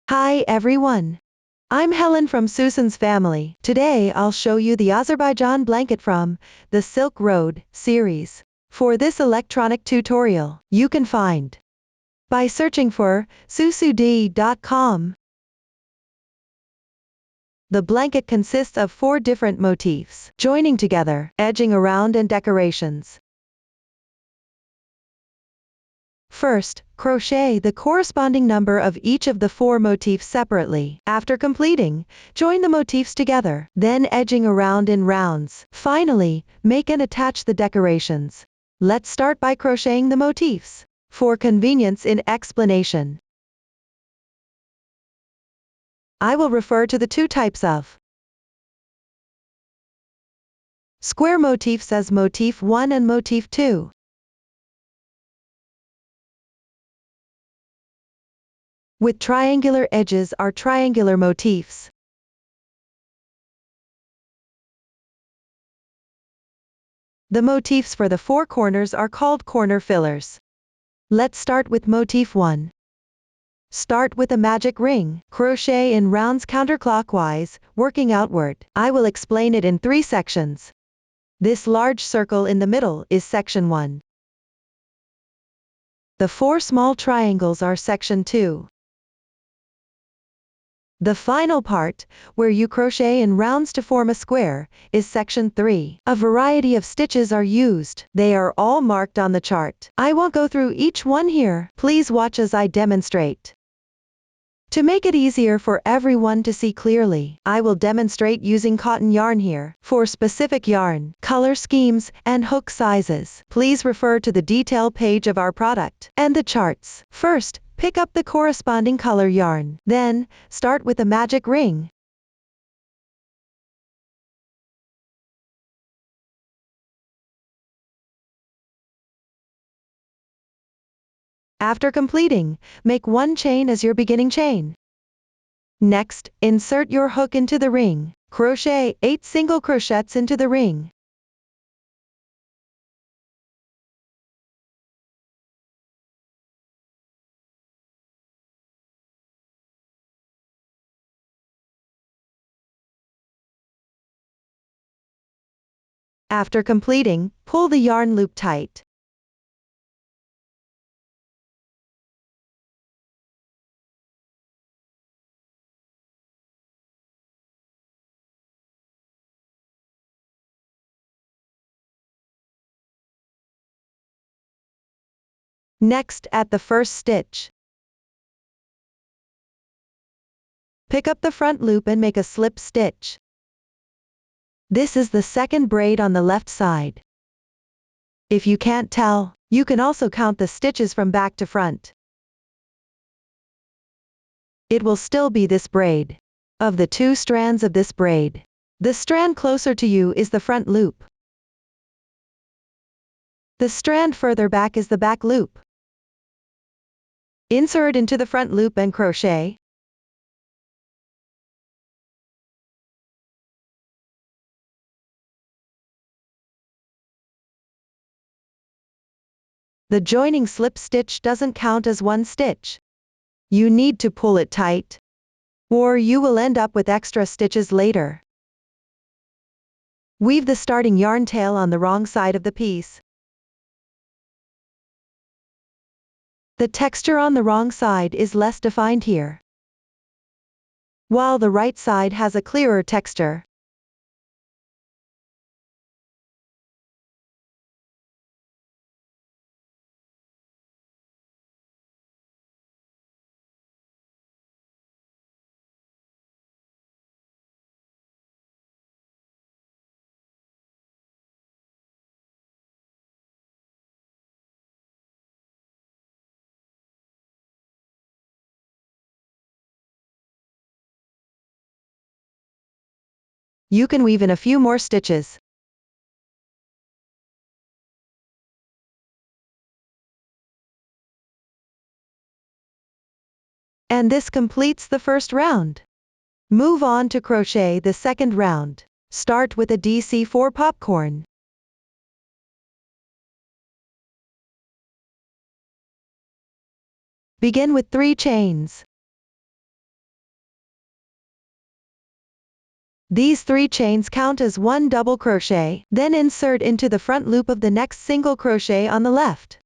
Hi everyone. I'm Helen from Susan's family. Today I'll show you the Azerbaijan blanket from the Silk Road series. For this electronic tutorial, you can find by searching for susud.com. The blanket consists of 4 different motifs, joining together, edging around and decorations. First, crochet the corresponding number of each of the 4 motifs separately. After completing, join the motifs together, then edging around in rounds. Finally, make and attach the decorations. Let's start by crocheting the motifs. For convenience in explanation, I will refer to the 2 types of square motifs as Motif 1 and Motif 2. With triangular edges are triangular motifs. The motifs for the 4 corners are called corner fillers. Let's start with Motif 1. Start with a magic ring. Crochet in rounds counterclockwise, working outward. I will explain it in 3 sections. This large circle in the middle is section 1. The 4 small triangles are section 2. The final part, where you crochet in rounds to form a square, is section 3. A variety of stitches are used. They are all marked on the chart. I won't go through each one here. Please watch as I demonstrate. To make it easier for everyone to see clearly, I will demonstrate using cotton yarn here. For specific yarn, color schemes, and hook sizes, please refer to the detail page of our product and the charts. First, pick up the corresponding color yarn. Then, start with a magic ring. After completing, make 1 chain as your beginning chain. Next, insert your hook into the ring. Crochet 8 single crochets into the ring. After completing, pull the yarn loop tight. Next, at the first stitch, pick up the front loop and make a slip stitch. This is the second braid on the left side. If you can't tell, you can also count the stitches from back to front. It will still be this braid. Of the 2 strands of this braid, the strand closer to you is the front loop. The strand further back is the back loop. Insert into the front loop and crochet. The joining slip stitch doesn't count as 1 stitch. You need to pull it tight, or you will end up with extra stitches later. Weave the starting yarn tail on the wrong side of the piece. The texture on the wrong side is less defined here, while the right side has a clearer texture. You can weave in a few more stitches. And this completes the first round. Move on to crochet the second round. Start with a DC4 popcorn. Begin with 3 chains. These 3 chains count as 1 double crochet, then insert into the front loop of the next single crochet on the left,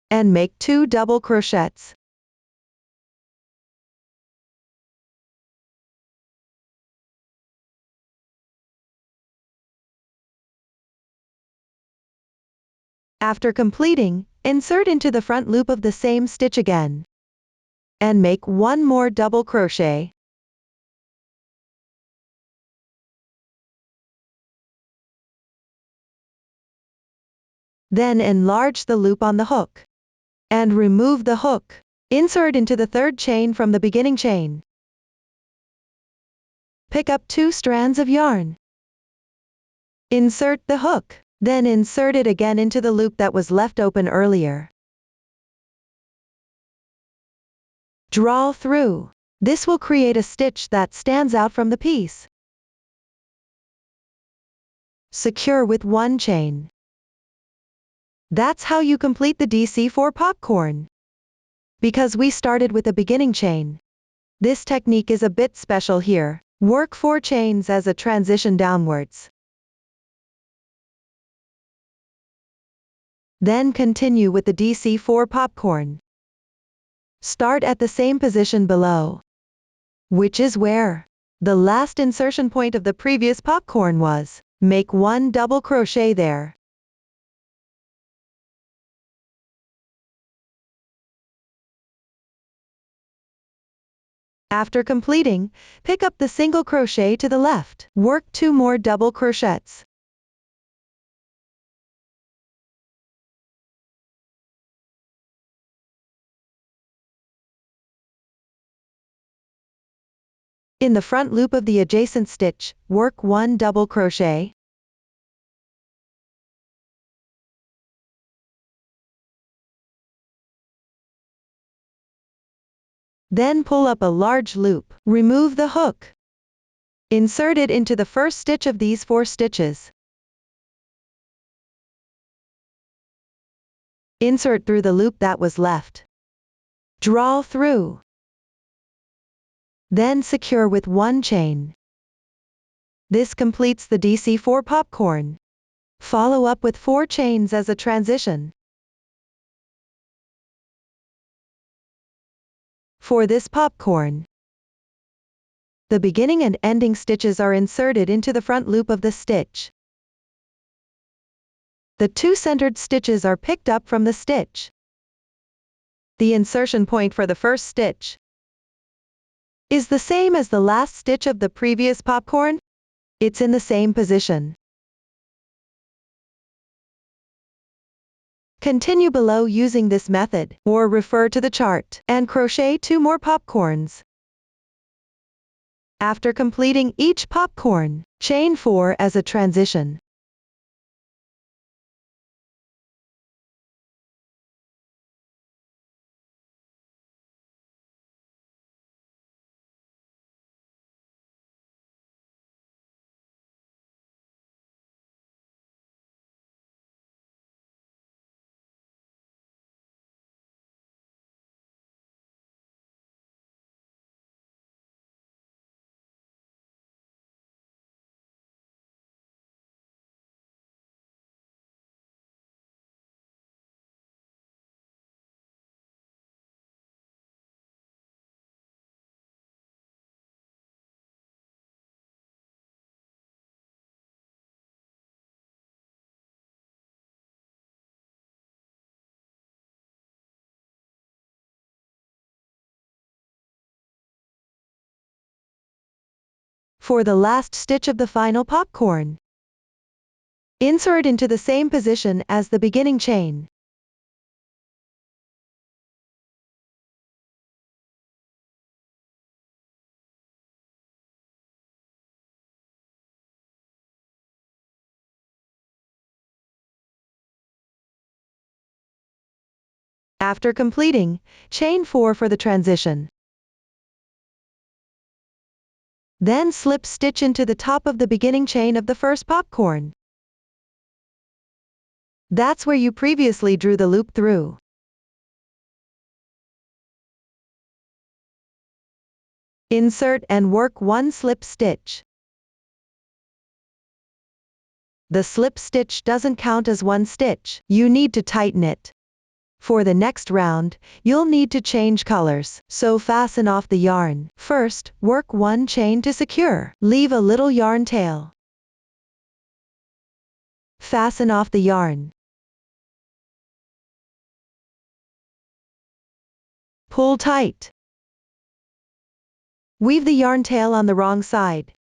and make 2 double crochets. After completing, insert into the front loop of the same stitch again, and make 1 more double crochet. Then enlarge the loop on the hook, and remove the hook. Insert into the 3rd chain from the beginning chain. Pick up 2 strands of yarn. Insert the hook, then insert it again into the loop that was left open earlier. Draw through. This will create a stitch that stands out from the piece. Secure with 1 chain. That's how you complete the DC4 popcorn. Because we started with a beginning chain, this technique is a bit special here. Work 4 chains as a transition downwards. Then continue with the DC4 popcorn. Start at the same position below, which is where the last insertion point of the previous popcorn was. Make 1 double crochet there. After completing, pick up the single crochet to the left. Work 2 more double crochets. In the front loop of the adjacent stitch, work 1 double crochet. Then pull up a large loop. Remove the hook. Insert it into the first stitch of these 4 stitches. Insert through the loop that was left. Draw through. Then secure with 1 chain. This completes the DC4 popcorn. Follow up with 4 chains as a transition. For this popcorn, the beginning and ending stitches are inserted into the front loop of the stitch. The 2 centered stitches are picked up from the stitch. The insertion point for the first stitch is the same as the last stitch of the previous popcorn. It's in the same position. Continue below using this method, or refer to the chart, and crochet 2 more popcorns. After completing each popcorn, chain 4 as a transition. For the last stitch of the final popcorn, insert into the same position as the beginning chain. After completing, chain 4 for the transition. Then slip stitch into the top of the beginning chain of the first popcorn. That's where you previously drew the loop through. Insert and work 1 slip stitch. The slip stitch doesn't count as one stitch. You need to tighten it. For the next round, you'll need to change colors, so fasten off the yarn. First, work one chain to secure. Leave a little yarn tail. Fasten off the yarn. Pull tight. Weave the yarn tail on the wrong side.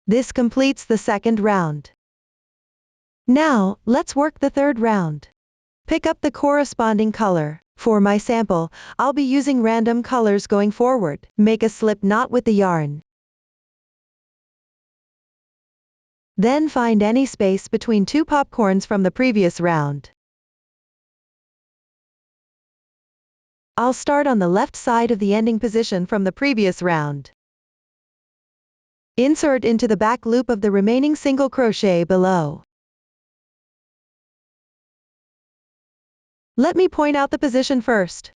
This completes the second round. Now, let's work the third round. Pick up the corresponding color. For my sample, I'll be using random colors going forward. Make a slip knot with the yarn. Then find any space between two popcorns from the previous round. I'll start on the left side of the ending position from the previous round. Insert into the back loop of the remaining single crochet below. Let me point out the position first.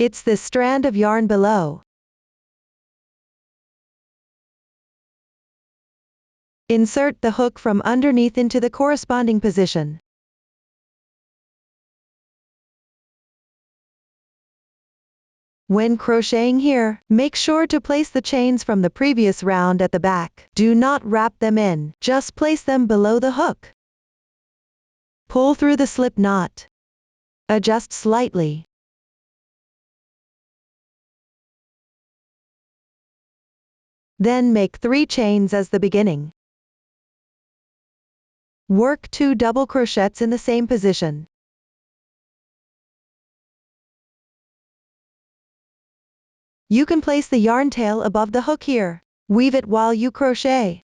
It's this strand of yarn below. Insert the hook from underneath into the corresponding position. When crocheting here, make sure to place the chains from the previous round at the back. Do not wrap them in, just place them below the hook. Pull through the slip knot. Adjust slightly. Then make 3 chains as the beginning. Work 2 double crochets in the same position. You can place the yarn tail above the hook here. Weave it while you crochet.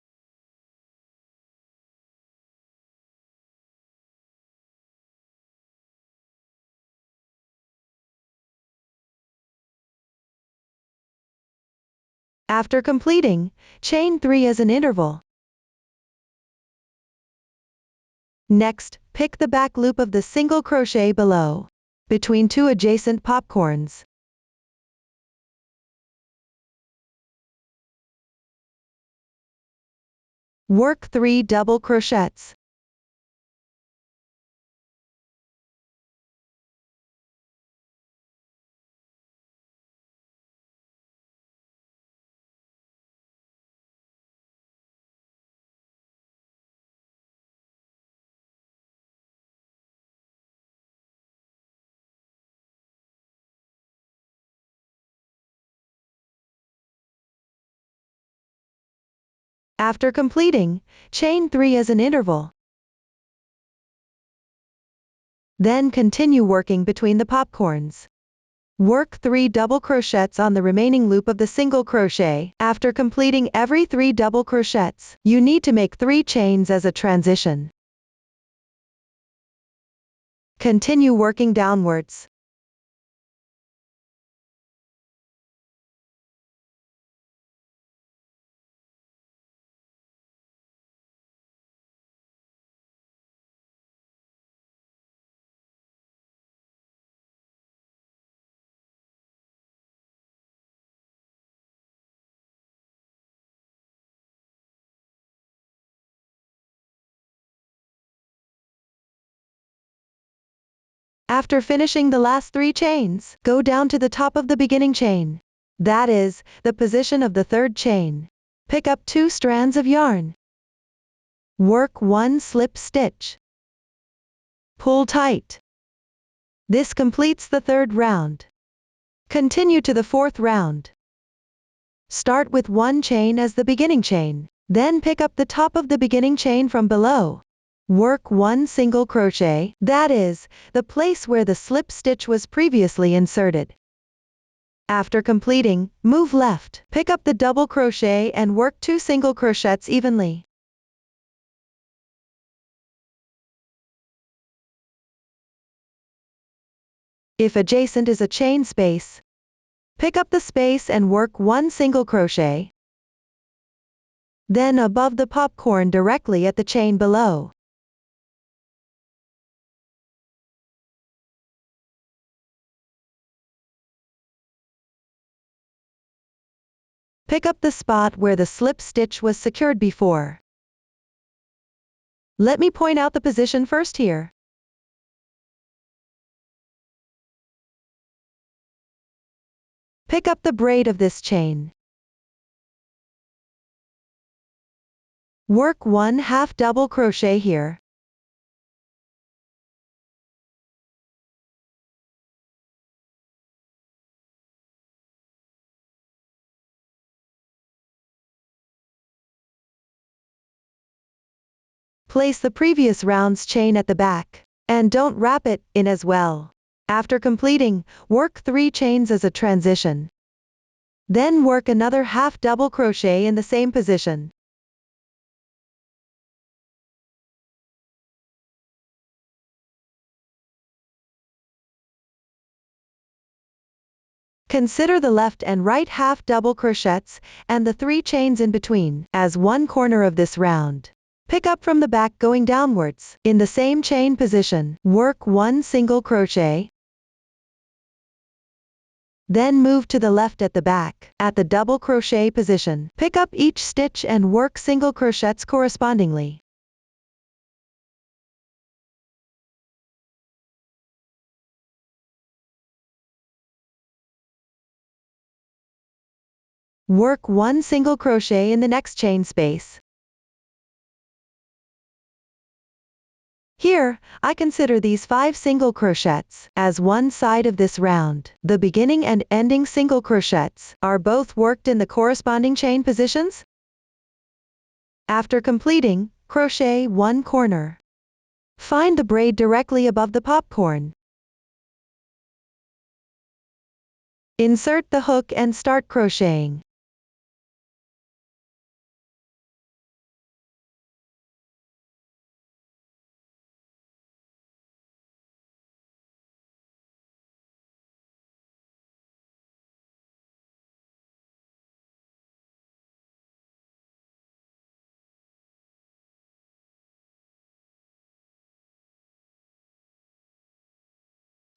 After completing, chain 3 as an interval. Next, pick the back loop of the single crochet below, between 2 adjacent popcorns. Work 3 double crochets. After completing, chain 3 as an interval. Then continue working between the popcorns. Work 3 double crochets on the remaining loop of the single crochet. After completing every 3 double crochets, you need to make 3 chains as a transition. Continue working downwards. After finishing the last 3 chains, go down to the top of the beginning chain. That is, the position of the third chain. Pick up 2 strands of yarn. Work 1 slip stitch. Pull tight. This completes the third round. Continue to the fourth round. Start with 1 chain as the beginning chain. Then pick up the top of the beginning chain from below. Work 1 single crochet, that is, the place where the slip stitch was previously inserted. After completing, move left, pick up the double crochet and work 2 single crochets evenly. If adjacent is a chain space, pick up the space and work 1 single crochet. Then above the popcorn directly at the chain below. Pick up the spot where the slip stitch was secured before. Let me point out the position first here. Pick up the braid of this chain. Work 1/2 double crochet here. Place the previous round's chain at the back, and don't wrap it in as well. After completing, work 3 chains as a transition. Then work another 1/2 double crochet in the same position. Consider the left and right 1/2 double crochets and the 3 chains in between as one corner of this round. Pick up from the back going downwards. In the same chain position, work 1 single crochet. Then move to the left at the back. At the double crochet position, pick up each stitch and work single crochets correspondingly. Work 1 single crochet in the next chain space. Here, I consider these 5 single crochets as one side of this round. The beginning and ending single crochets are both worked in the corresponding chain positions. After completing, crochet 1 corner. Find the braid directly above the popcorn. Insert the hook and start crocheting.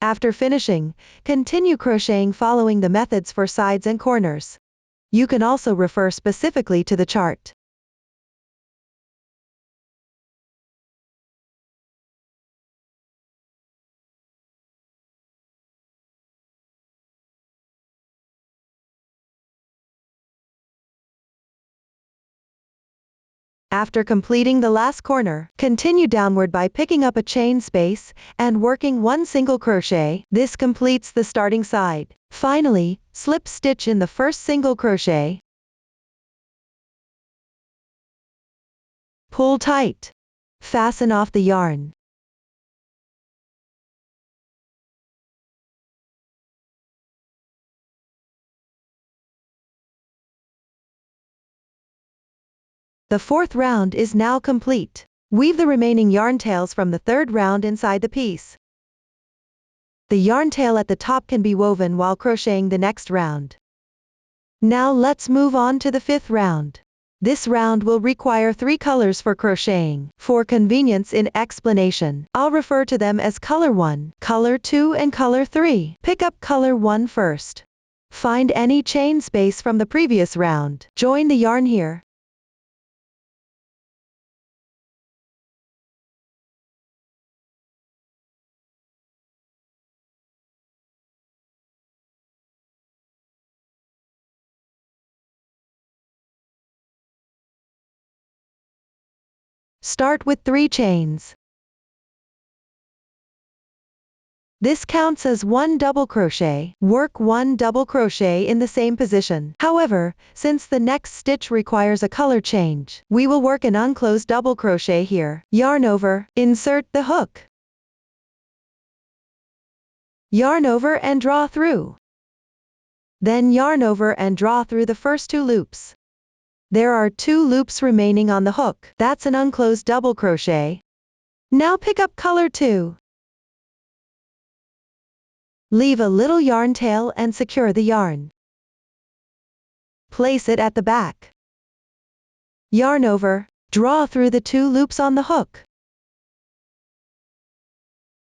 After finishing, continue crocheting following the methods for sides and corners. You can also refer specifically to the chart. After completing the last corner, continue downward by picking up a chain space and working 1 single crochet. This completes the starting side. Finally, slip stitch in the first single crochet. Pull tight. Fasten off the yarn. The 4th round is now complete. Weave the remaining yarn tails from the 3rd round inside the piece. The yarn tail at the top can be woven while crocheting the next round. Now let's move on to the 5th round. This round will require 3 colors for crocheting. For convenience in explanation, I'll refer to them as color 1, color 2 and color 3. Pick up color 1 first. Find any chain space from the previous round. Join the yarn here. Start with 3 chains. This counts as 1 double crochet. Work 1 double crochet in the same position. However, since the next stitch requires a color change, we will work an unclosed double crochet here. Yarn over, insert the hook. Yarn over and draw through. Then yarn over and draw through the first 2 loops. There are 2 loops remaining on the hook. That's an unclosed double crochet. Now pick up color 2. Leave a little yarn tail and secure the yarn. Place it at the back. Yarn over, draw through the 2 loops on the hook.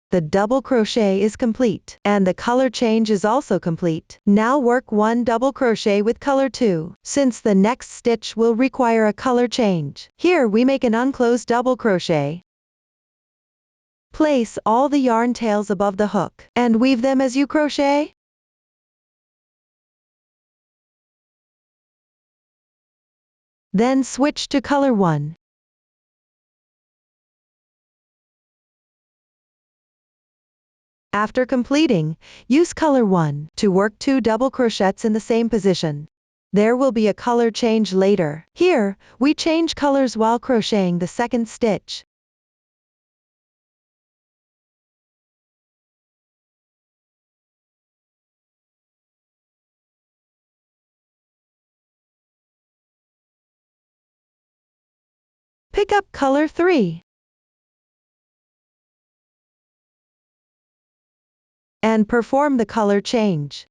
The double crochet is complete, and the color change is also complete. Now work 1 double crochet with color 2, since the next stitch will require a color change. Here we make an unclosed double crochet. Place all the yarn tails above the hook, and weave them as you crochet. Then switch to color 1. After completing, use color 1 to work 2 double crochets in the same position. There will be a color change later. Here, we change colors while crocheting the second stitch. Pick up color 3. And perform the color change.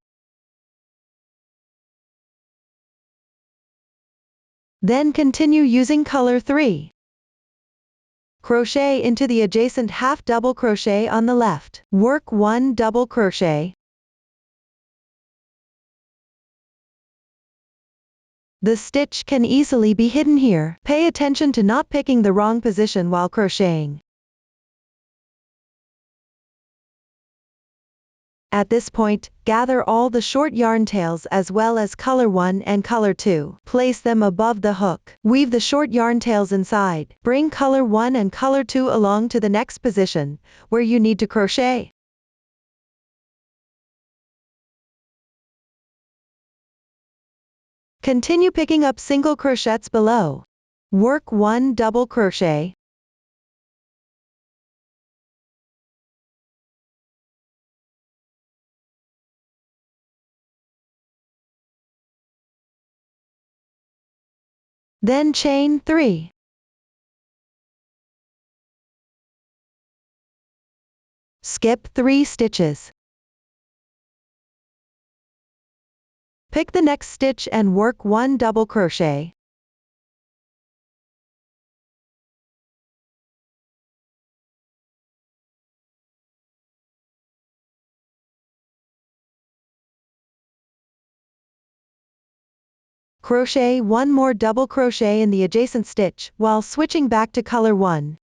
Then continue using color 3. Crochet into the adjacent half double crochet on the left. Work 1 double crochet. The stitch can easily be hidden here. Pay attention to not picking the wrong position while crocheting. At this point, gather all the short yarn tails as well as color 1 and color 2. Place them above the hook. Weave the short yarn tails inside. Bring color 1 and color 2 along to the next position, where you need to crochet. Continue picking up single crochets below. Work 1 double crochet. Then chain 3. Skip 3 stitches. Pick the next stitch and work 1 double crochet. Crochet 1 more double crochet in the adjacent stitch while switching back to color 1.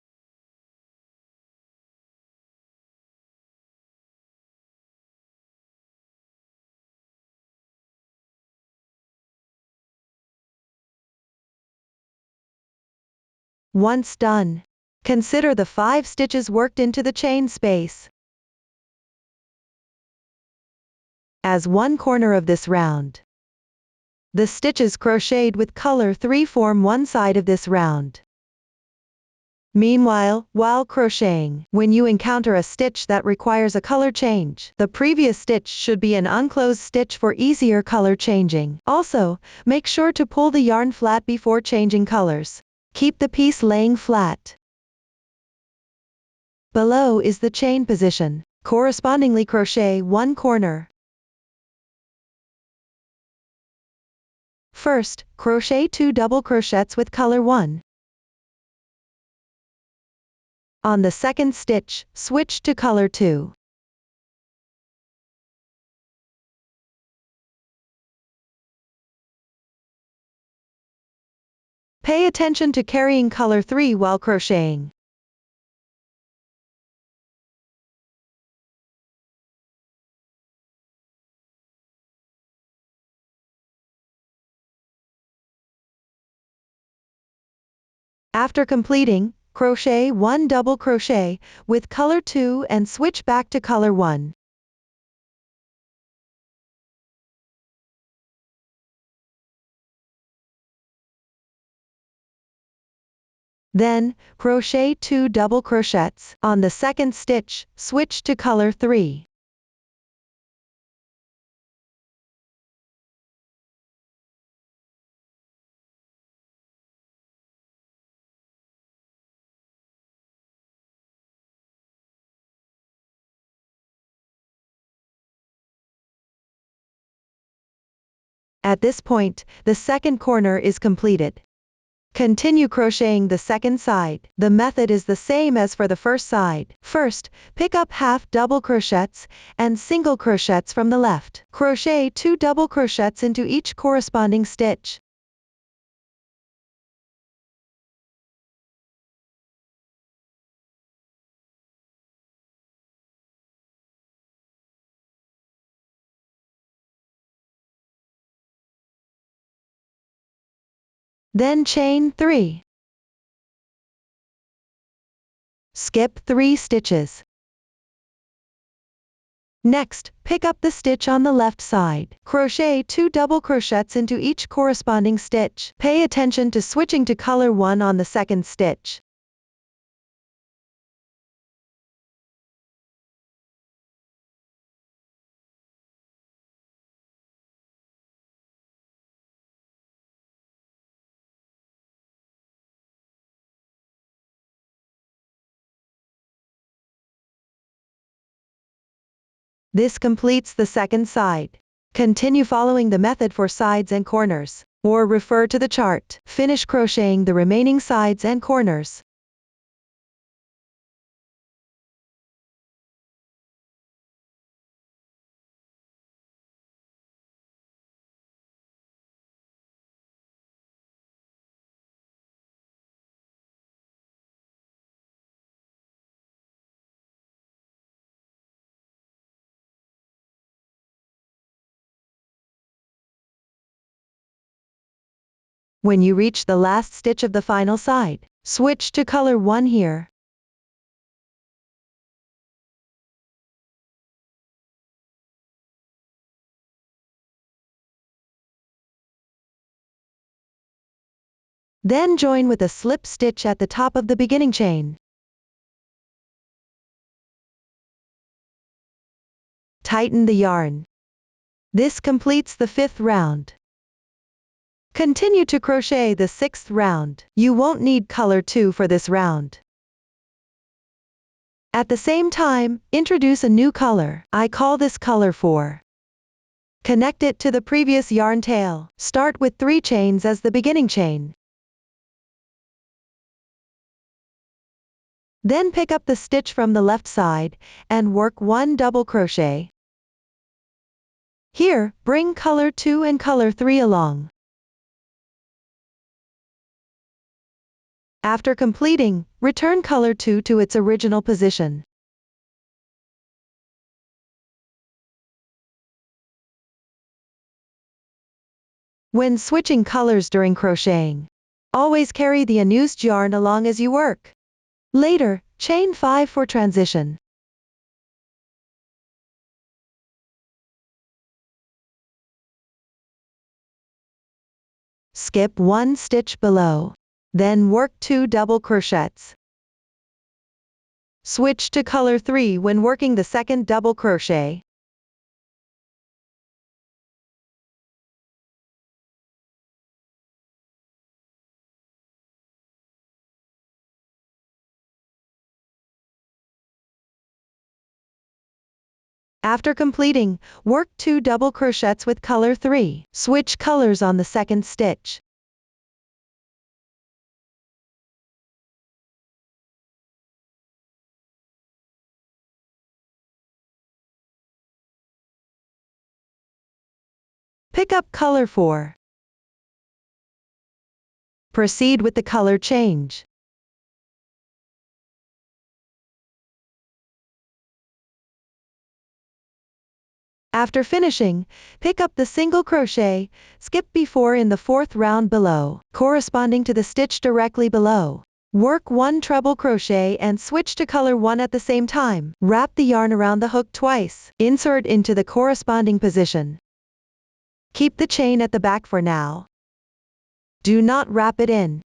Once done, consider the 5 stitches worked into the chain space as one corner of this round. The stitches crocheted with color 3 form one side of this round. Meanwhile, while crocheting, when you encounter a stitch that requires a color change, the previous stitch should be an unclosed stitch for easier color changing. Also, make sure to pull the yarn flat before changing colors. Keep the piece laying flat. Below is the chain position. Correspondingly crochet one corner. First, crochet 2 double crochets with color 1. On the second stitch, switch to color 2. Pay attention to carrying color 3 while crocheting. After completing, crochet 1 double crochet with color 2 and switch back to color 1. Then, crochet 2 double crochets. On the second stitch, switch to color 3. At this point, the second corner is completed. Continue crocheting the second side. The method is the same as for the first side. First, pick up half double crochets and single crochets from the left. Crochet 2 double crochets into each corresponding stitch. Then chain 3. Skip 3 stitches. Next, pick up the stitch on the left side. Crochet 2 double crochets into each corresponding stitch. Pay attention to switching to color 1 on the second stitch. This completes the second side. Continue following the method for sides and corners, or refer to the chart. Finish crocheting the remaining sides and corners. When you reach the last stitch of the final side, switch to color 1 here. Then join with a slip stitch at the top of the beginning chain. Tighten the yarn. This completes the 5th round. Continue to crochet the 6th round. You won't need color 2 for this round. At the same time, introduce a new color. I call this color 4. Connect it to the previous yarn tail. Start with 3 chains as the beginning chain. Then pick up the stitch from the left side and work 1 double crochet. Here, bring color 2 and color 3 along. After completing, return color 2 to its original position. When switching colors during crocheting, always carry the unused yarn along as you work. Later, chain 5 for transition. Skip 1 stitch below. Then work 2 double crochets. Switch to color 3 when working the second double crochet. After completing, work 2 double crochets with color 3. Switch colors on the second stitch. Pick up color 4. Proceed with the color change. After finishing, pick up the single crochet, skip before in the 4th round below, corresponding to the stitch directly below. Work 1 treble crochet and switch to color 1 at the same time. Wrap the yarn around the hook twice. Insert into the corresponding position. Keep the chain at the back for now. Do not wrap it in.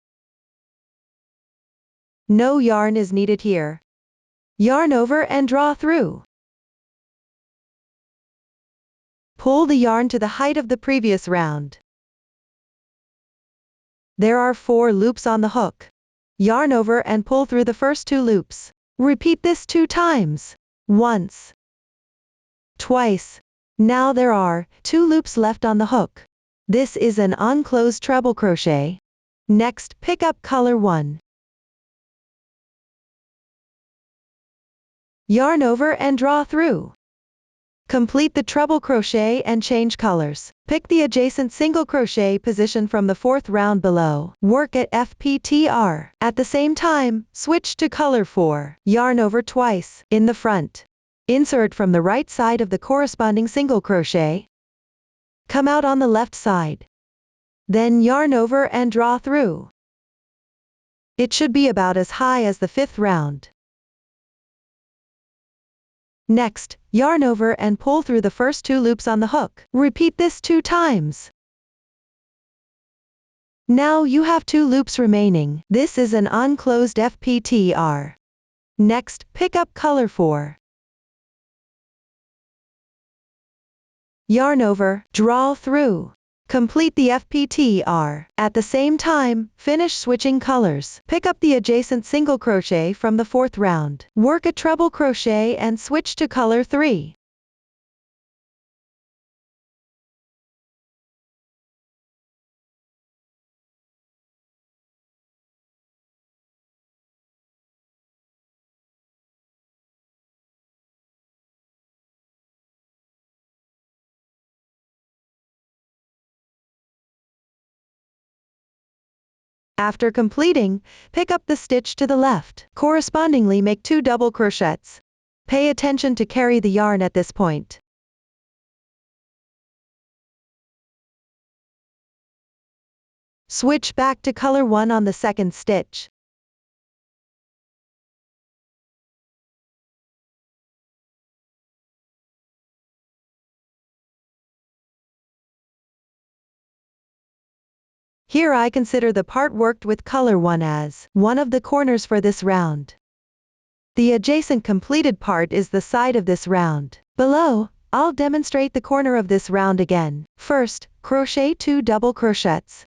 No yarn is needed here. Yarn over and draw through. Pull the yarn to the height of the previous round. There are 4 loops on the hook. Yarn over and pull through the first 2 loops. Repeat this 2 times. Once. Twice. Now there are 2 loops left on the hook. This is an unclosed treble crochet. Next, pick up color 1. Yarn over and draw through. Complete the treble crochet and change colors. Pick the adjacent single crochet position from the 4th round below. Work at FPTR. At the same time, switch to color 4. Yarn over twice, in the front. Insert from the right side of the corresponding single crochet. Come out on the left side. Then yarn over and draw through. It should be about as high as the 5th round. Next, yarn over and pull through the first 2 loops on the hook. Repeat this 2 times. Now you have 2 loops remaining. This is an unclosed FPTR. Next, pick up color 4. Yarn over, draw through. Complete the FPTR. At the same time, finish switching colors. Pick up the adjacent single crochet from the 4th round. Work a treble crochet and switch to color 3. After completing, pick up the stitch to the left. Correspondingly, make 2 double crochets. Pay attention to carry the yarn at this point. Switch back to color 1 on the 2nd stitch. Here I consider the part worked with color 1 as one of the corners for this round. The adjacent completed part is the side of this round. Below, I'll demonstrate the corner of this round again. First, crochet 2 double crochets.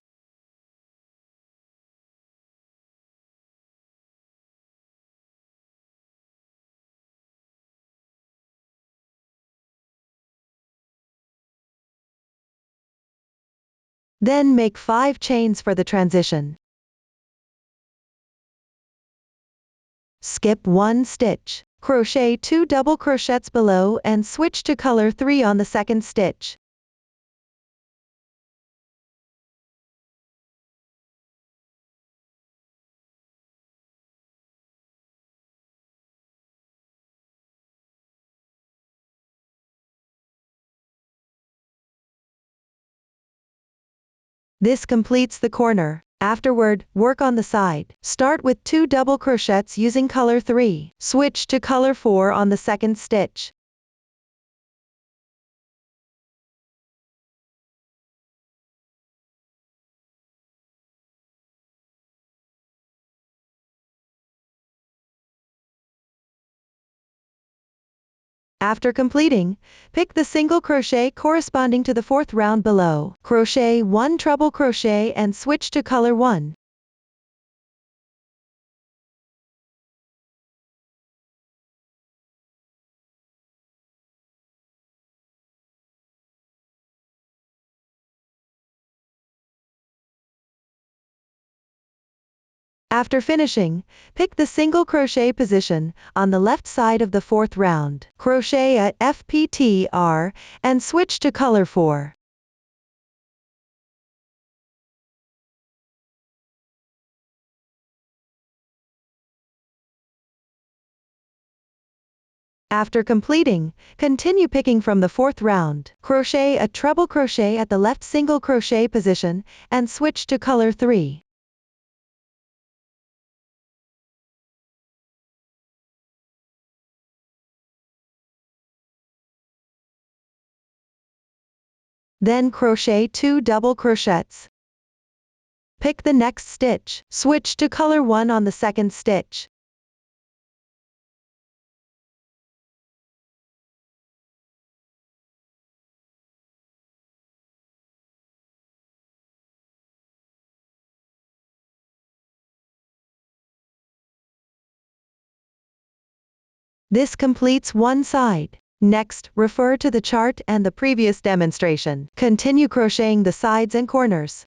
Then make 5 chains for the transition. Skip 1 stitch. Crochet 2 double crochets below and switch to color 3 on the 2nd stitch. This completes the corner. Afterward, work on the side. Start with 2 double crochets using color 3. Switch to color 4 on the 2nd stitch. After completing, pick the single crochet corresponding to the 4th round below. Crochet 1 treble crochet and switch to color 1. After finishing, pick the single crochet position on the left side of the 4th round. Crochet a FPTR and switch to color 4. After completing, continue picking from the 4th round. Crochet a treble crochet at the left single crochet position and switch to color 3. Then crochet 2 double crochets. Pick the next stitch. Switch to color 1 on the 2nd stitch. This completes one side. Next, refer to the chart and the previous demonstration. Continue crocheting the sides and corners.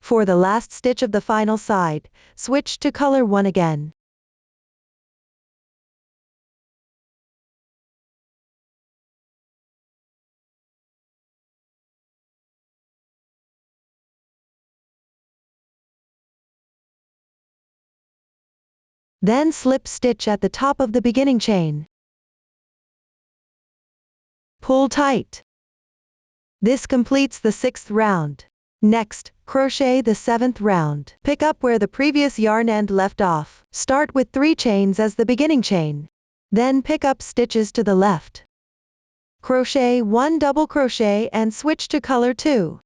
For the last stitch of the final side, switch to color 1 again. Then slip stitch at the top of the beginning chain. Pull tight. This completes the 6th round. Next, crochet the 7th round. Pick up where the previous yarn end left off. Start with 3 chains as the beginning chain. Then pick up stitches to the left. Crochet 1 double crochet and switch to color 2.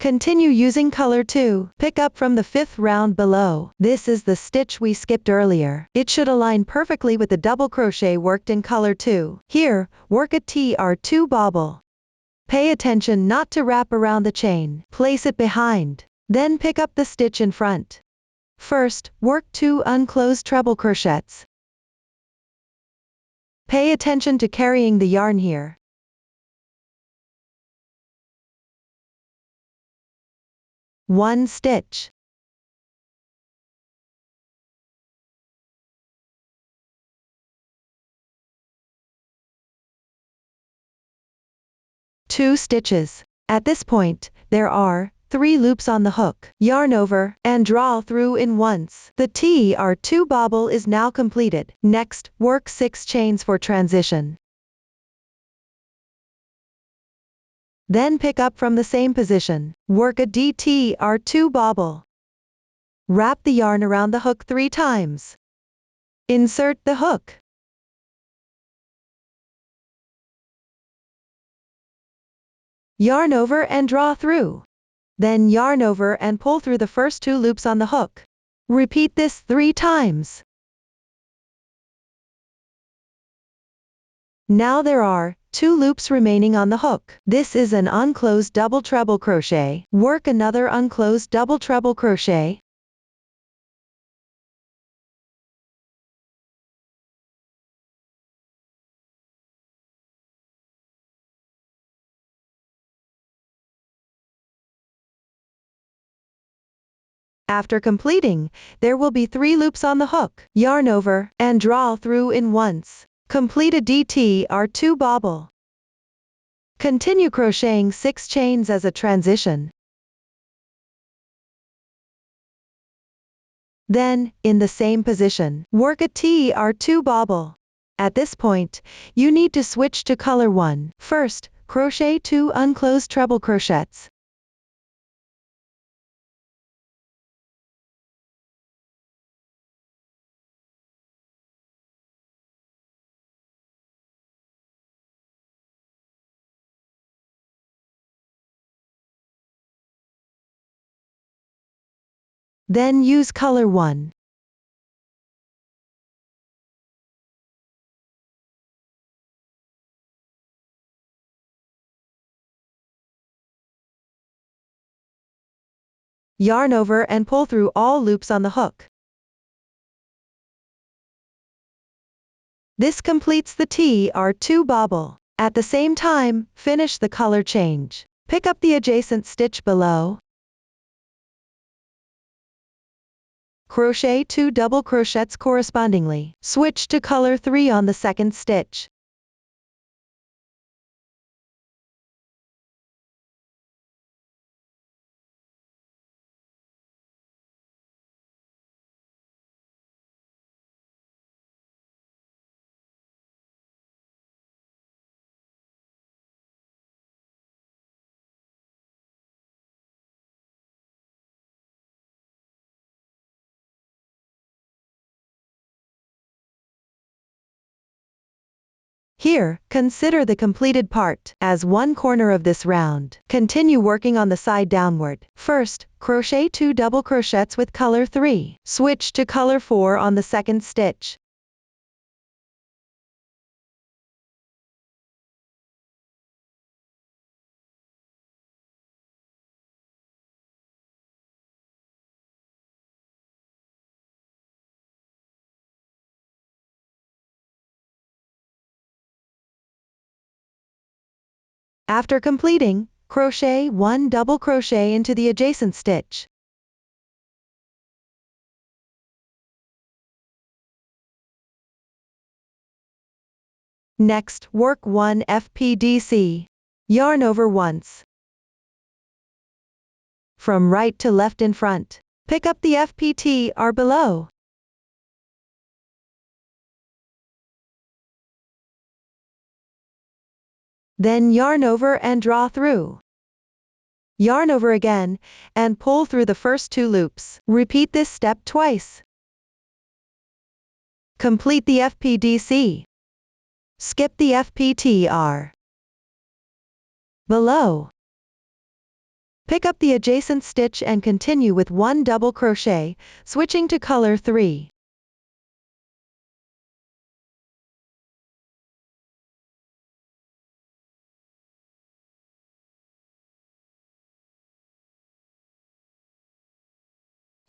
Continue using color 2. Pick up from the 5th round below. This is the stitch we skipped earlier. It should align perfectly with the double crochet worked in color 2. Here, work a TR2 bobble. Pay attention not to wrap around the chain. Place it behind. Then pick up the stitch in front. First, work 2 unclosed treble crochets. Pay attention to carrying the yarn here. One stitch. Two stitches. At this point, there are 3 loops on the hook. Yarn over and draw through in once. The TR2 bobble is now completed. Next, work 6 chains for transition. Then pick up from the same position. Work a DTR2 bobble. Wrap the yarn around the hook 3 times. Insert the hook. Yarn over and draw through. Then yarn over and pull through the first 2 loops on the hook. Repeat this 3 times. Now there are 2 loops remaining on the hook. This is an unclosed double treble crochet. Work another unclosed double treble crochet. After completing, there will be 3 loops on the hook. Yarn over and draw through in once. Complete a DTR2 bobble. Continue crocheting 6 chains as a transition. Then, in the same position, work a TR2 bobble. At this point, you need to switch to color 1. First, crochet 2 unclosed treble crochets. Then use color 1. Yarn over and pull through all loops on the hook. This completes the TR2 bobble. At the same time, finish the color change. Pick up the adjacent stitch below. Crochet 2 double crochets correspondingly. Switch to color 3 on the second stitch. Here, consider the completed part as one corner of this round. Continue working on the side downward. First, crochet 2 double crochets with color 3. Switch to color 4 on the second stitch. After completing, crochet 1 double crochet into the adjacent stitch. Next, work 1 FPDC. Yarn over once. From right to left in front. Pick up the FPTR below. Then yarn over and draw through. Yarn over again, and pull through the first 2 loops. Repeat this step twice. Complete the FPDC. Skip the FPTR. Below. Pick up the adjacent stitch and continue with 1 double crochet, switching to color 3.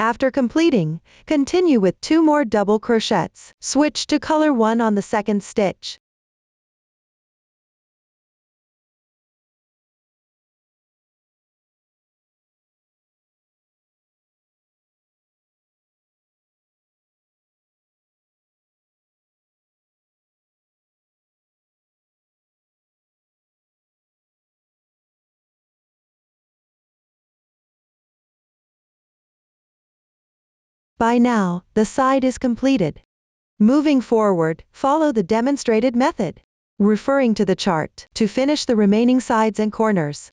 After completing, continue with 2 more double crochets. Switch to color 1 on the second stitch. By now, the side is completed. Moving forward, follow the demonstrated method, referring to the chart, to finish the remaining sides and corners.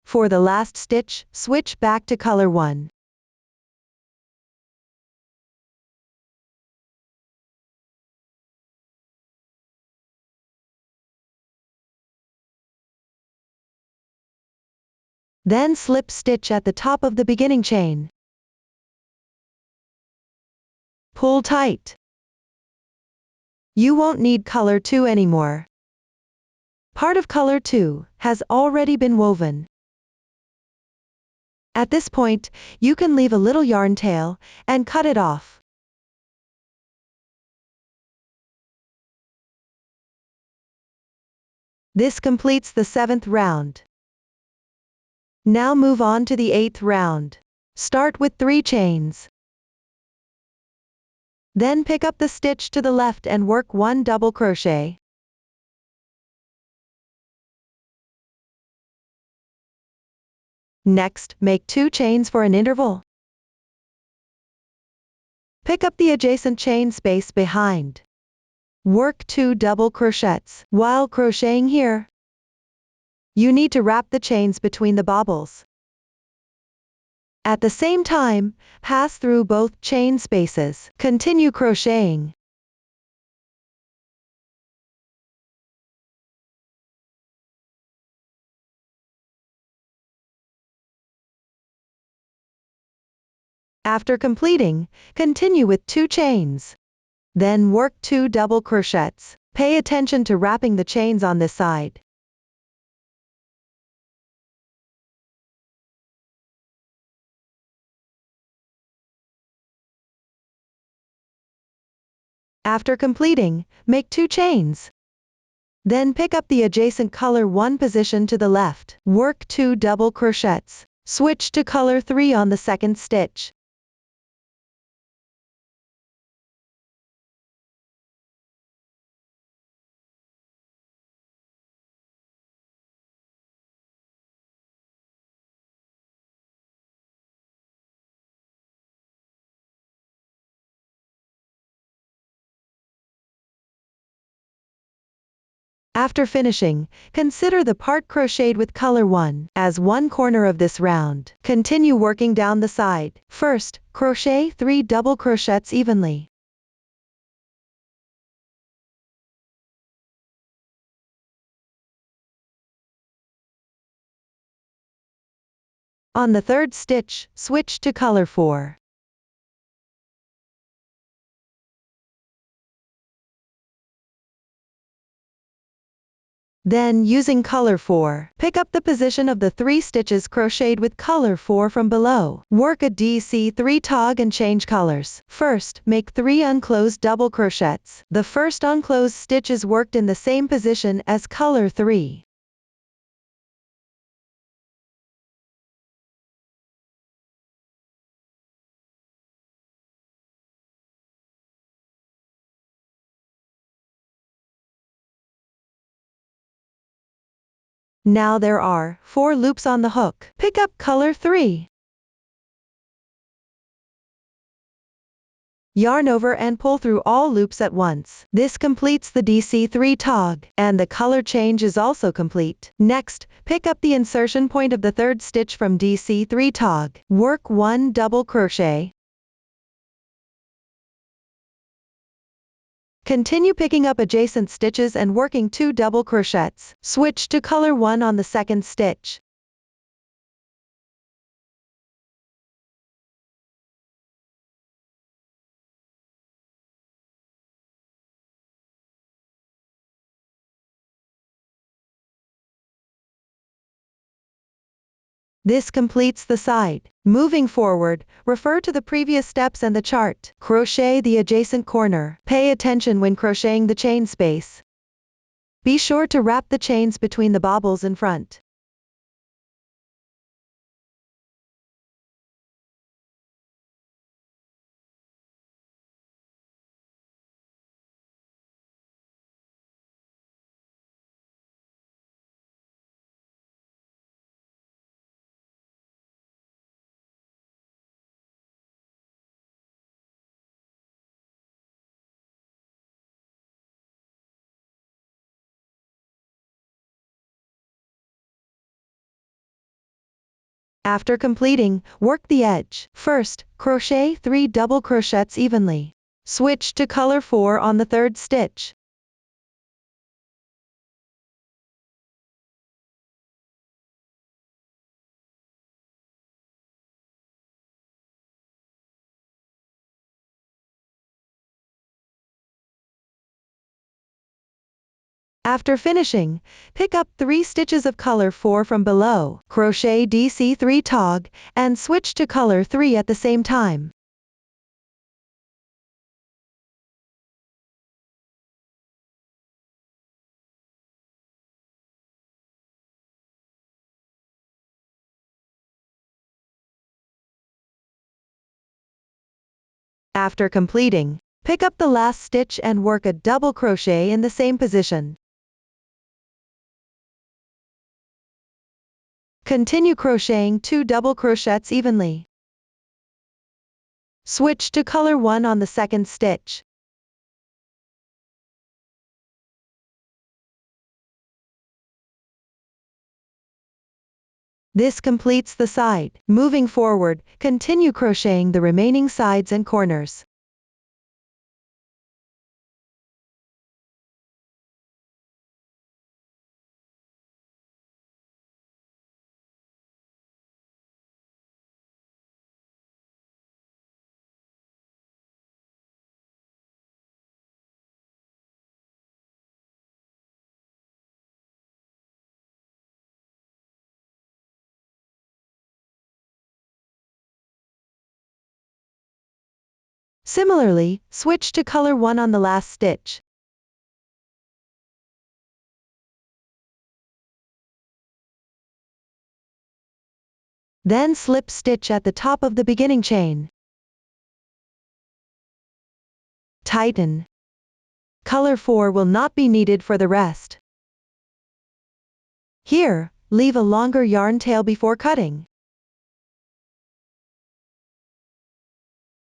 For the last stitch, switch back to color 1. Then slip stitch at the top of the beginning chain. Pull tight. You won't need color 2 anymore. Part of color 2 has already been woven. At this point, you can leave a little yarn tail and cut it off. This completes the 7th round. Now move on to the 8th round. Start with 3 chains. Then pick up the stitch to the left and work 1 double crochet. Next, make 2 chains for an interval. Pick up the adjacent chain space behind. Work 2 double crochets. While crocheting here, you need to wrap the chains between the bobbles. At the same time, pass through both chain spaces. Continue crocheting. After completing, continue with 2 chains. Then work 2 double crochets. Pay attention to wrapping the chains on this side. After completing, make 2 chains. Then pick up the adjacent color 1 position to the left. Work 2 double crochets. Switch to color 3 on the second stitch. After finishing, consider the part crocheted with color 1 as one corner of this round. Continue working down the side. First, crochet 3 double crochets evenly. On the third stitch, switch to color 4. Then, using color 4, pick up the position of the 3 stitches crocheted with color 4 from below. Work a DC3 tog and change colors. First, make 3 unclosed double crochets. The first unclosed stitch is worked in the same position as color 3. Now there are 4 loops on the hook. Pick up color 3. Yarn over and pull through all loops at once. This completes the DC3 tog, and the color change is also complete. Next, pick up the insertion point of the third stitch from DC3 tog. Work 1 double crochet. Continue picking up adjacent stitches and working 2 double crochets. Switch to color 1 on the second stitch. This completes the side. Moving forward, refer to the previous steps and the chart. Crochet the adjacent corner. Pay attention when crocheting the chain space. Be sure to wrap the chains between the bobbles in front. After completing, work the edge. First, crochet 3 double crochets evenly. Switch to color 4 on the third stitch. After finishing, pick up 3 stitches of color 4 from below, crochet DC3 tog, and switch to color 3 at the same time. After completing, pick up the last stitch and work a double crochet in the same position. Continue crocheting 2 double crochets evenly. Switch to color 1 on the second stitch. This completes the side. Moving forward, continue crocheting the remaining sides and corners. Similarly, switch to color 1 on the last stitch. Then slip stitch at the top of the beginning chain. Tighten. Color 4 will not be needed for the rest. Here, leave a longer yarn tail before cutting.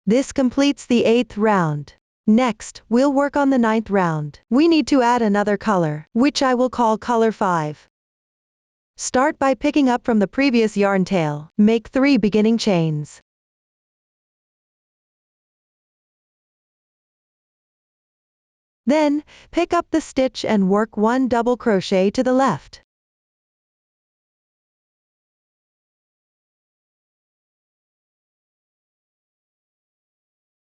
This completes the 8th round. Next, we'll work on the 9th round. We need to add another color, which I will call color 5. Start by picking up from the previous yarn tail. Make 3 beginning chains. Then, pick up the stitch and work 1 double crochet to the left.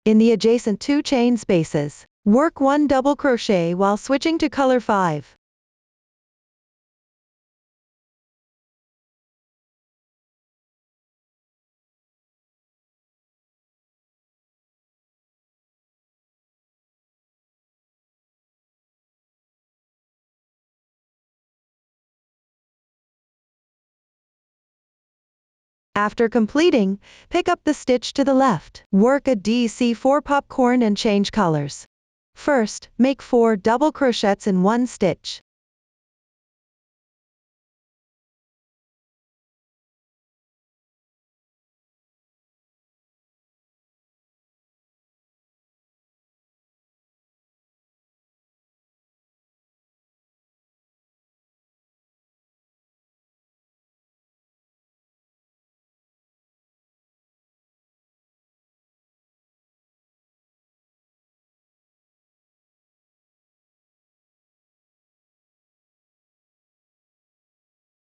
In the adjacent 2 chain spaces, work 1 double crochet while switching to color 5. After completing, pick up the stitch to the left. Work a DC4 popcorn and change colors. First, make 4 double crochets in 1 stitch.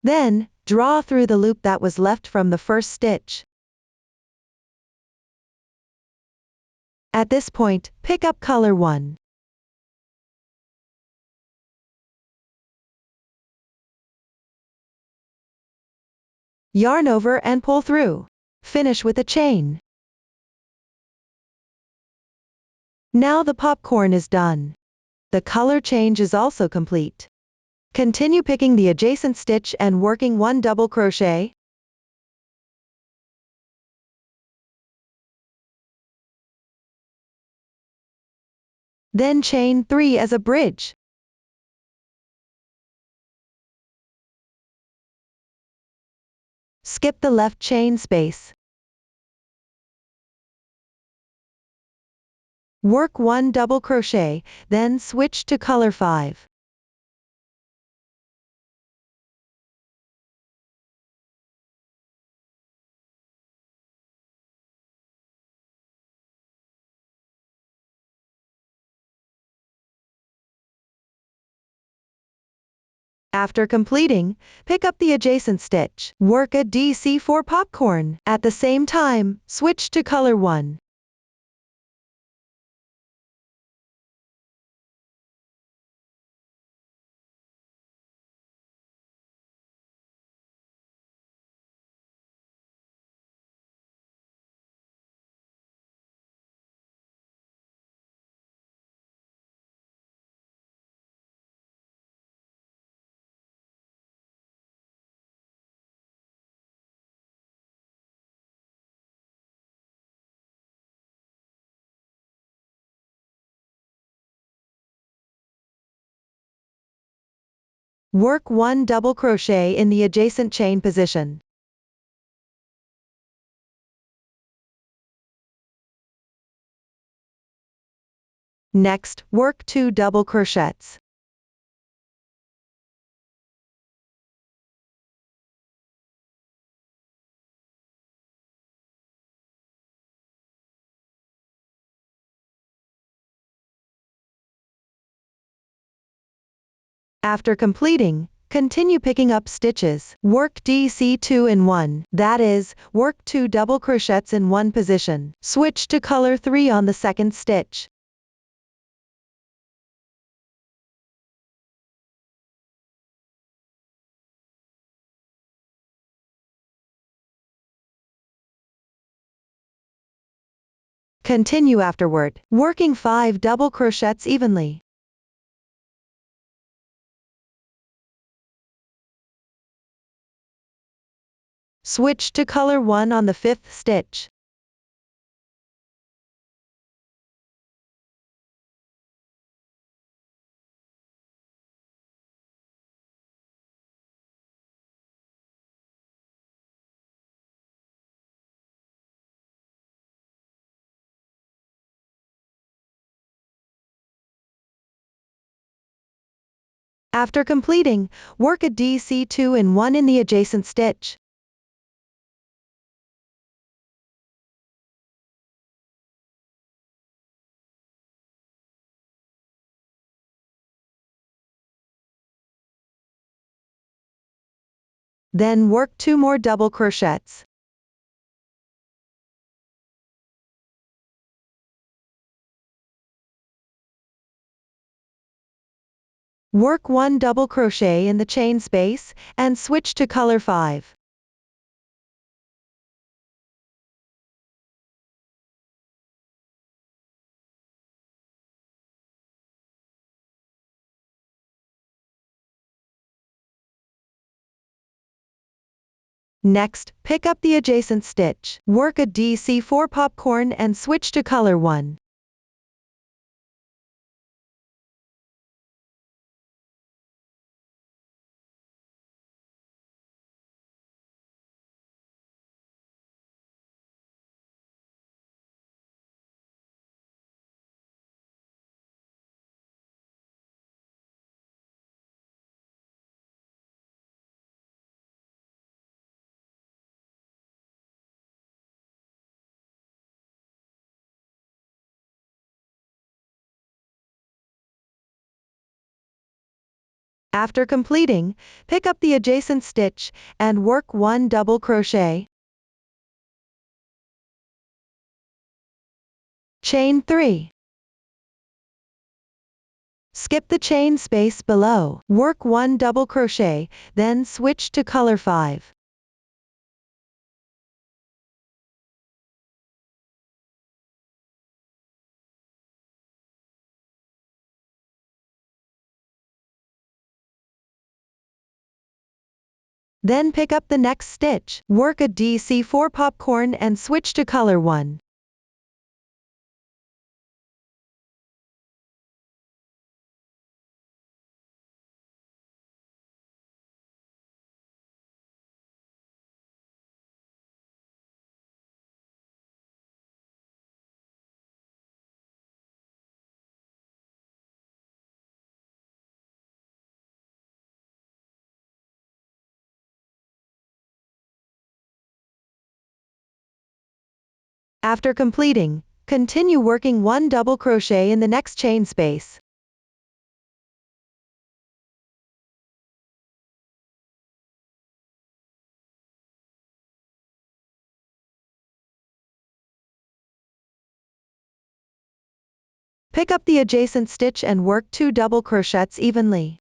Then, draw through the loop that was left from the first stitch. At this point, pick up color 1. Yarn over and pull through. Finish with a chain. Now the popcorn is done. The color change is also complete. Continue picking the adjacent stitch and working 1 double crochet. Then chain 3 as a bridge. Skip the left chain space. Work 1 double crochet, then switch to color 5. After completing, pick up the adjacent stitch. Work a DC4 popcorn. At the same time, switch to color 1. Work 1 double crochet in the adjacent chain position. Next, work 2 double crochets. After completing, continue picking up stitches. Work DC2 in 1, that is, work 2 double crochets in 1 position. Switch to color 3 on the second stitch. Continue afterward, working 5 double crochets evenly. Switch to color 1 on the 5th stitch. After completing, work a DC2 and 1 in the adjacent stitch. Then work 2 more double crochets. Work 1 double crochet in the chain space, and switch to color 5. Next, pick up the adjacent stitch. Work a DC4 popcorn and switch to color 1. After completing, pick up the adjacent stitch, and work 1 double crochet. Chain 3. Skip the chain space below. Work 1 double crochet, then switch to color 5. Then pick up the next stitch. Work a DC4 popcorn and switch to color 1. After completing, continue working 1 double crochet in the next chain space. Pick up the adjacent stitch and work 2 double crochets evenly.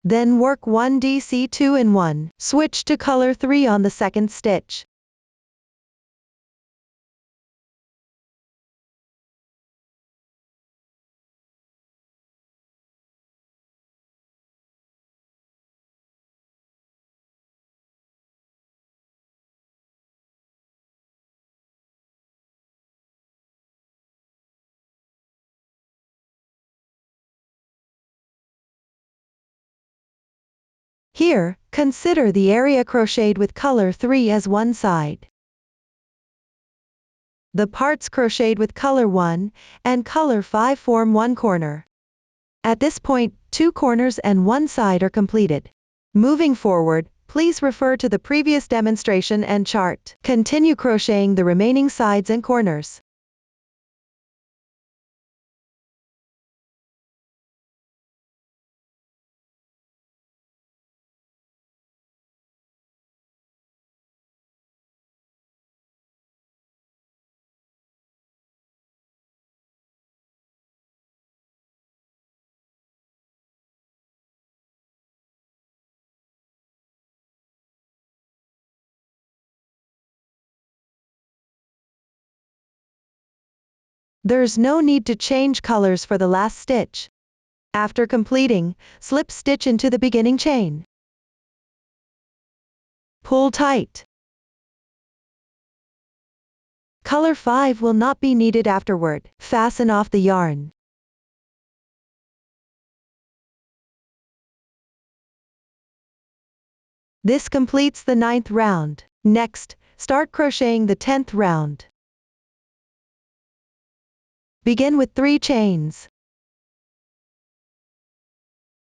Then work 1 DC2 and 1. Switch to color 3 on the second stitch. Here, consider the area crocheted with color 3 as one side. The parts crocheted with color 1 and color 5 form one corner. At this point, 2 corners and one side are completed. Moving forward, please refer to the previous demonstration and chart. Continue crocheting the remaining sides and corners. There's no need to change colors for the last stitch. After completing, slip stitch into the beginning chain. Pull tight. Color 5 will not be needed afterward. Fasten off the yarn. This completes the 9th round. Next, start crocheting the 10th round. Begin with 3 chains.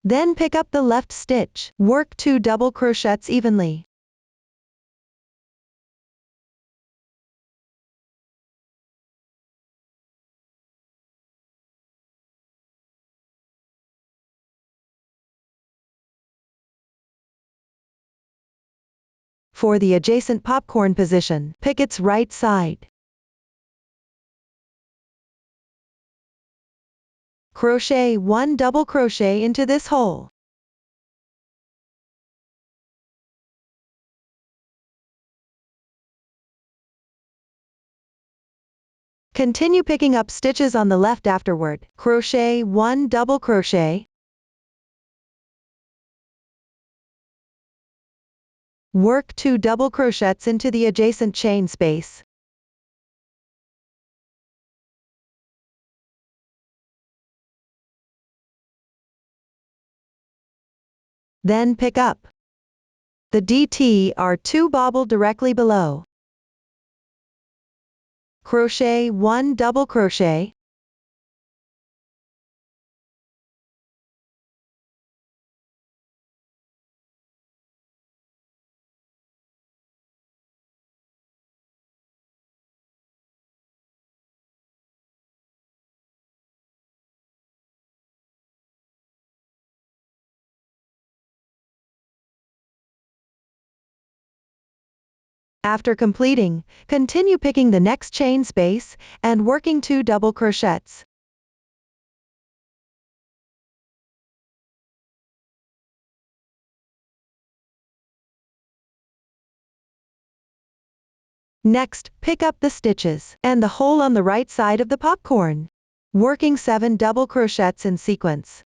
Then pick up the left stitch. Work 2 double crochets evenly. For the adjacent popcorn position, pick its right side. Crochet 1 double crochet into this hole. Continue picking up stitches on the left afterward. Crochet 1 double crochet. Work 2 double crochets into the adjacent chain space. Then pick up the DT2 bobble directly below. Crochet 1 double crochet. After completing, continue picking the next chain space and working 2 double crochets. Next, pick up the stitches and the hole on the right side of the popcorn, working 7 double crochets in sequence.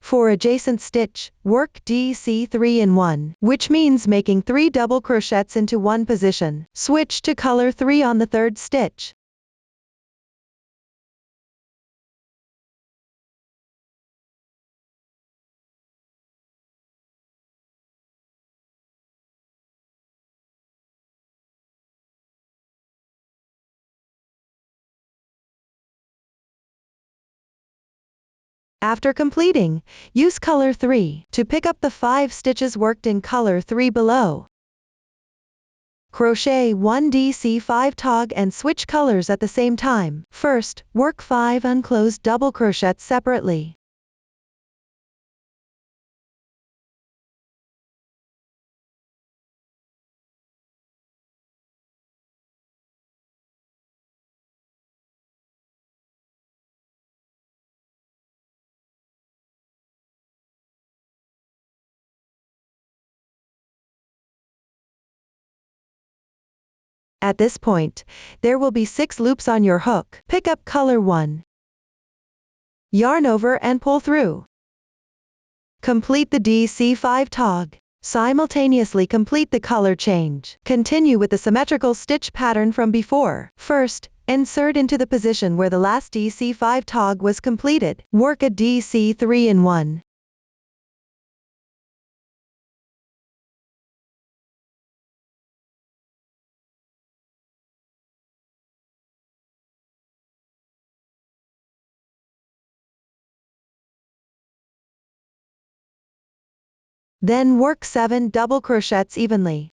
For adjacent stitch, work DC3 in 1, which means making 3 double crochets into one position. Switch to color 3 on the 3rd stitch. After completing, use color 3 to pick up the 5 stitches worked in color 3 below. Crochet 1 DC5 tog and switch colors at the same time. First, work 5 unclosed double crochets separately. At this point, there will be 6 loops on your hook. Pick up color 1. Yarn over and pull through. Complete the DC5 tog. Simultaneously complete the color change. Continue with the symmetrical stitch pattern from before. First, insert into the position where the last DC5 tog was completed. Work a DC3 in 1. Then work 7 double crochets evenly.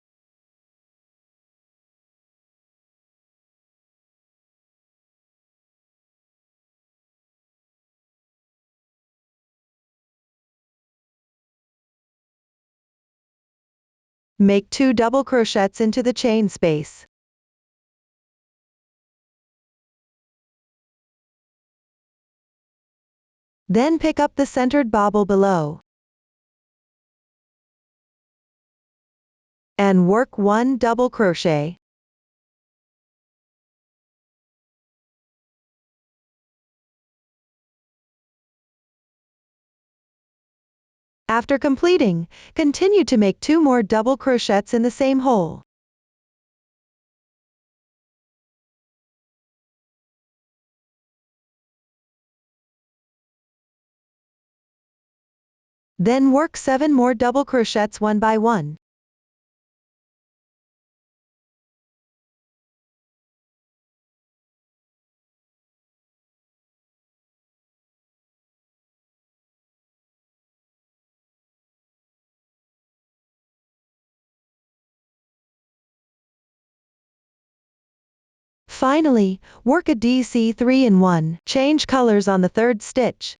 Make 2 double crochets into the chain space. Then pick up the centered bobble below and work 1 double crochet. After completing, continue to make 2 more double crochets in the same hole. Then work 7 more double crochets one by one. Finally, work a DC 3-in-1. Change colors on the 3rd stitch.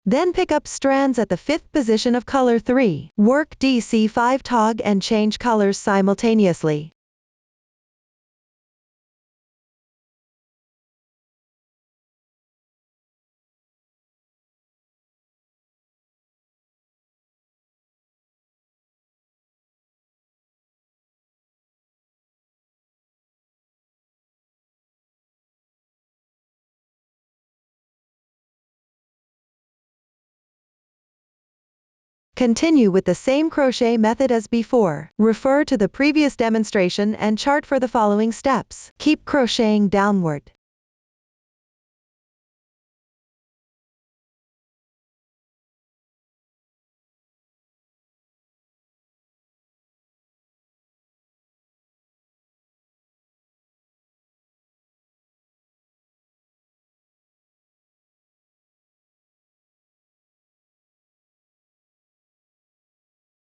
Then pick up strands at the 5th position of color 3. Work DC 5 tog and change colors simultaneously. Continue with the same crochet method as before. Refer to the previous demonstration and chart for the following steps. Keep crocheting downward.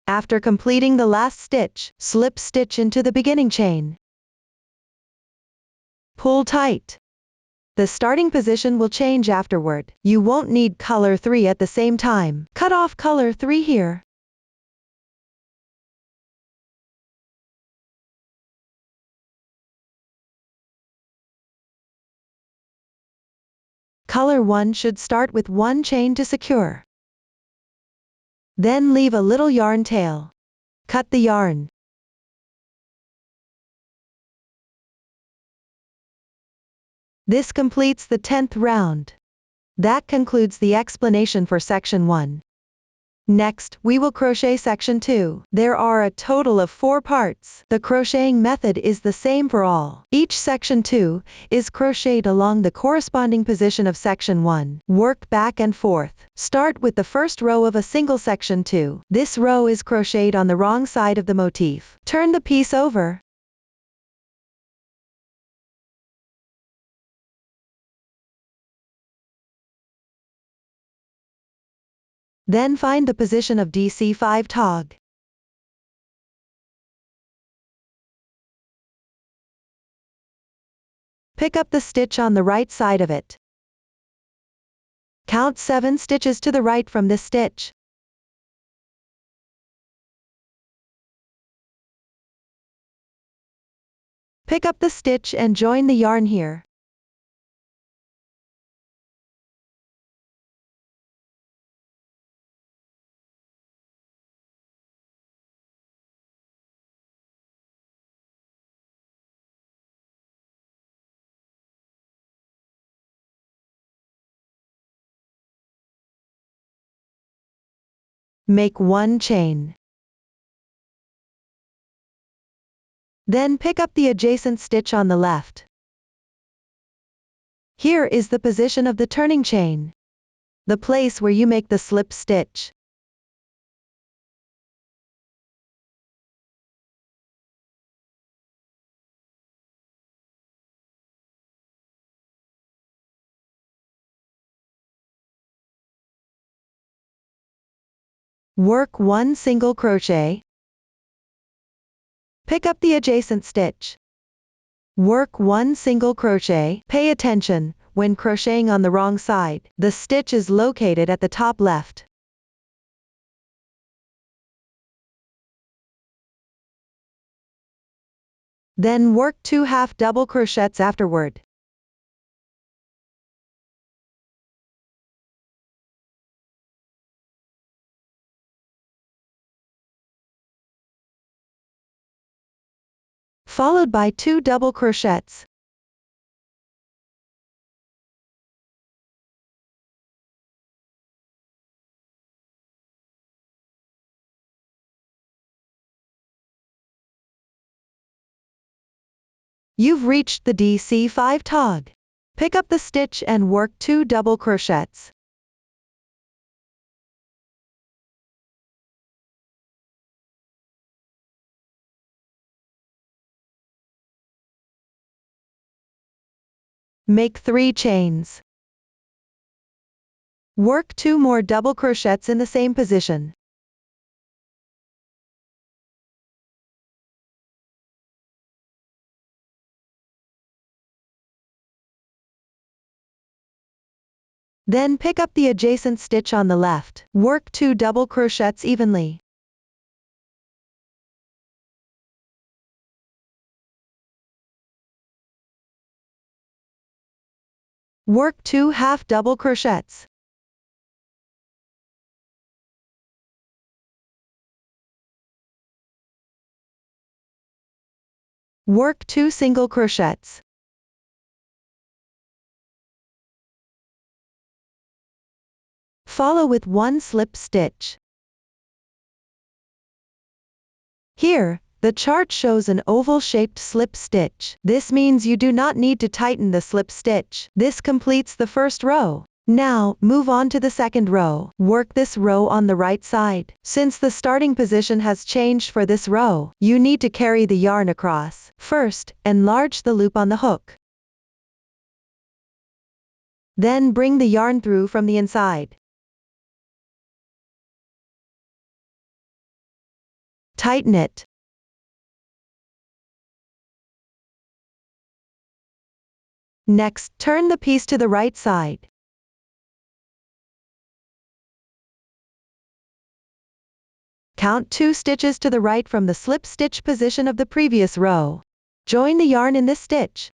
After completing the last stitch, slip stitch into the beginning chain. Pull tight. The starting position will change afterward. You won't need color 3 at the same time. Cut off color 3 here. Color 1 should start with 1 chain to secure. Then leave a little yarn tail. Cut the yarn. This completes the 10th round. That concludes the explanation for section 1. Next, we will crochet section 2. There are a total of 4 parts. The crocheting method is the same for all. Each section 2 is crocheted along the corresponding position of section 1. Work back and forth. Start with the first row of a single section 2. This row is crocheted on the wrong side of the motif. Turn the piece over. Then find the position of DC 5 tog. Pick up the stitch on the right side of it. Count 7 stitches to the right from this stitch. Pick up the stitch and join the yarn here. Make 1 chain. Then pick up the adjacent stitch on the left. Here is the position of the turning chain, the place where you make the slip stitch. Work 1 single crochet, Pick up the adjacent stitch. Work 1 single crochet. Pay attention, when crocheting on the wrong side, the stitch is located at the top left. Then work 2 half double crochets afterward. Followed by 2 double crochets. You've reached the DC5 tog. Pick up the stitch and work 2 double crochets. Make 3 chains. Work 2 more double crochets in the same position. Then pick up the adjacent stitch on the left. Work 2 double crochets evenly. Work 2 half double crochets. Work 2 single crochets. Follow with 1 slip stitch. Here, the chart shows an oval-shaped slip stitch. This means you do not need to tighten the slip stitch. This completes the first row. Now, move on to the second row. Work this row on the right side. Since the starting position has changed for this row, you need to carry the yarn across. First, enlarge the loop on the hook. Then bring the yarn through from the inside. Tighten it. Next, turn the piece to the right side. Count 2 stitches to the right from the slip stitch position of the previous row. Join the yarn in this stitch.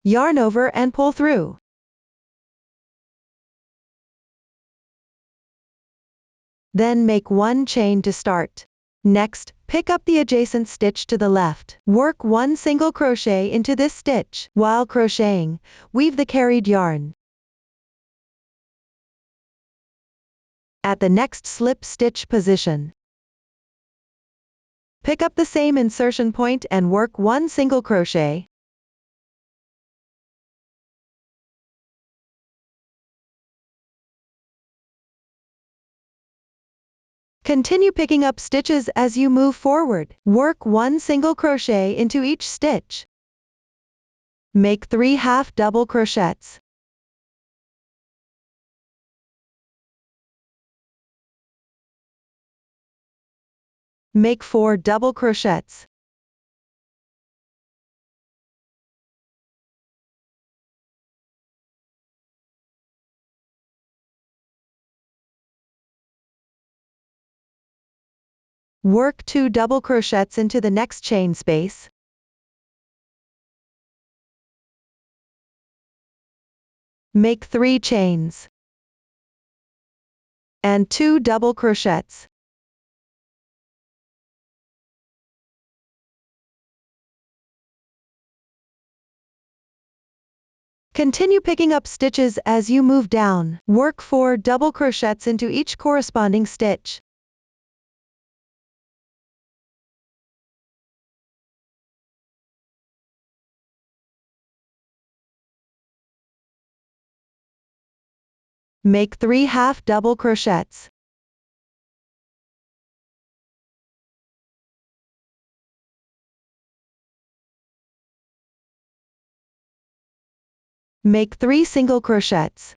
Yarn over and pull through. Then make 1 chain to start. Next, pick up the adjacent stitch to the left. Work 1 single crochet into this stitch. While crocheting, weave the carried yarn. At the next slip stitch position, pick up the same insertion point and work 1 single crochet. Continue picking up stitches as you move forward. Work 1 single crochet into each stitch. Make 3 half double crochets. Make 4 double crochets. Work 2 double crochets into the next chain space. Make 3 chains. And 2 double crochets. Continue picking up stitches as you move down. Work 4 double crochets into each corresponding stitch. Make 3 half double crochets. Make 3 single crochets.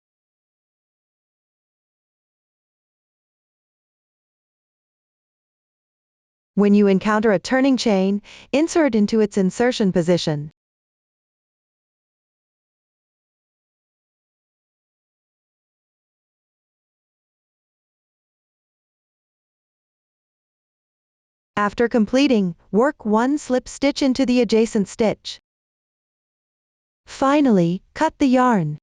When you encounter a turning chain, insert into its insertion position. After completing, work one slip stitch into the adjacent stitch. Finally, cut the yarn.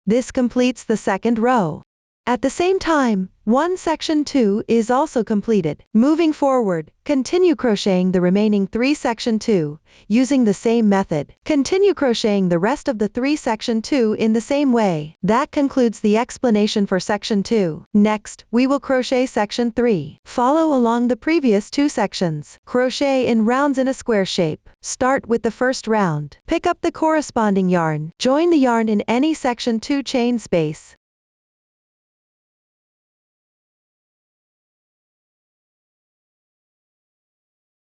This completes the second row. At the same time, section 2 is also completed. Moving forward, continue crocheting the remaining 3 section 2, using the same method. Continue crocheting the rest of the 3 section 2 in the same way. That concludes the explanation for section 2. Next, we will crochet section 3. Follow along the previous 2 sections. Crochet in rounds in a square shape. Start with the first round. Pick up the corresponding yarn. Join the yarn in any section 2 chain space.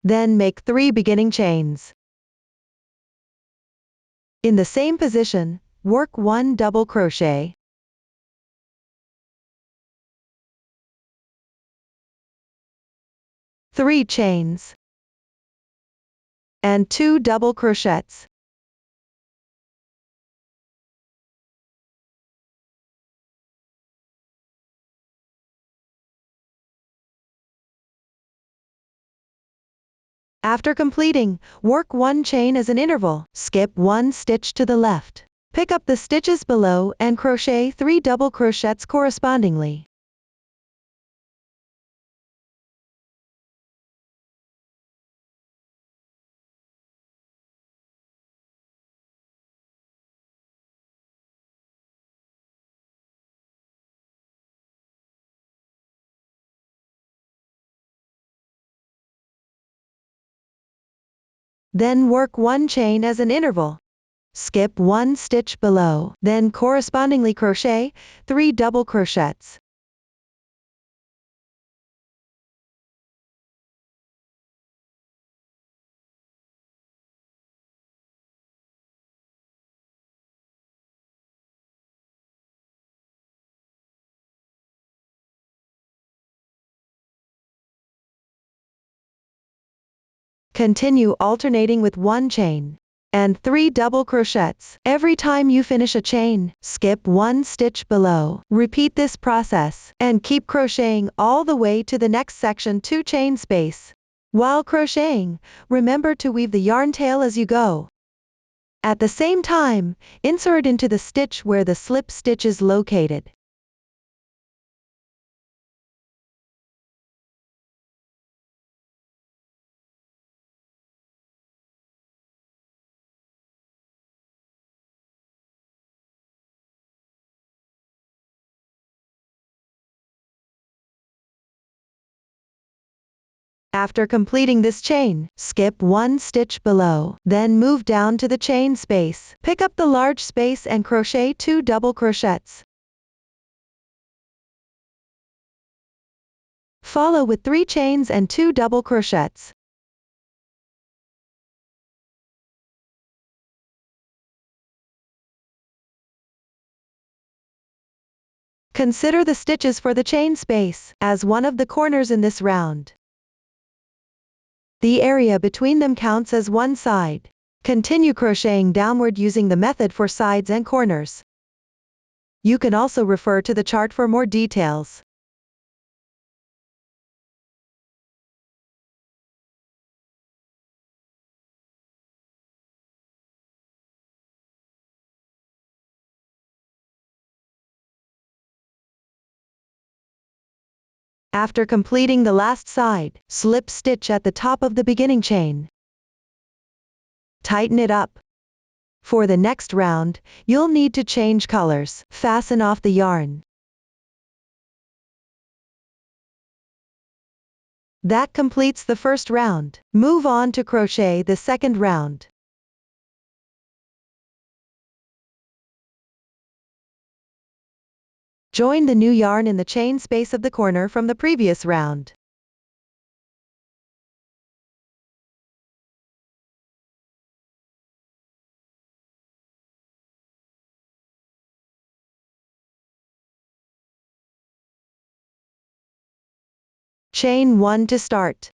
Then make 3 beginning chains. In the same position, work 1 double crochet, three chains, and 2 double crochets. After completing, work 1 chain as an interval, skip 1 stitch to the left. Pick up the stitches below and crochet 3 double crochets correspondingly. Then work 1 chain as an interval. Skip 1 stitch below, then correspondingly crochet 3 double crochets. Continue alternating with 1 chain and 3 double crochets. Every time you finish a chain, skip 1 stitch below. Repeat this process and keep crocheting all the way to the next section 2 chain space. While crocheting, remember to weave the yarn tail as you go. At the same time, insert into the stitch where the slip stitch is located. After completing this chain, skip 1 stitch below, then move down to the chain space. Pick up the large space and crochet 2 double crochets. Follow with 3 chains and 2 double crochets. Consider the stitches for the chain space as one of the corners in this round. The area between them counts as one side. Continue crocheting downward using the method for sides and corners. You can also refer to the chart for more details. After completing the last side, slip stitch at the top of the beginning chain. Tighten it up. For the next round, you'll need to change colors. Fasten off the yarn. That completes the first round. Move on to crochet the second round. Join the new yarn in the chain space of the corner from the previous round. Chain 1 to start.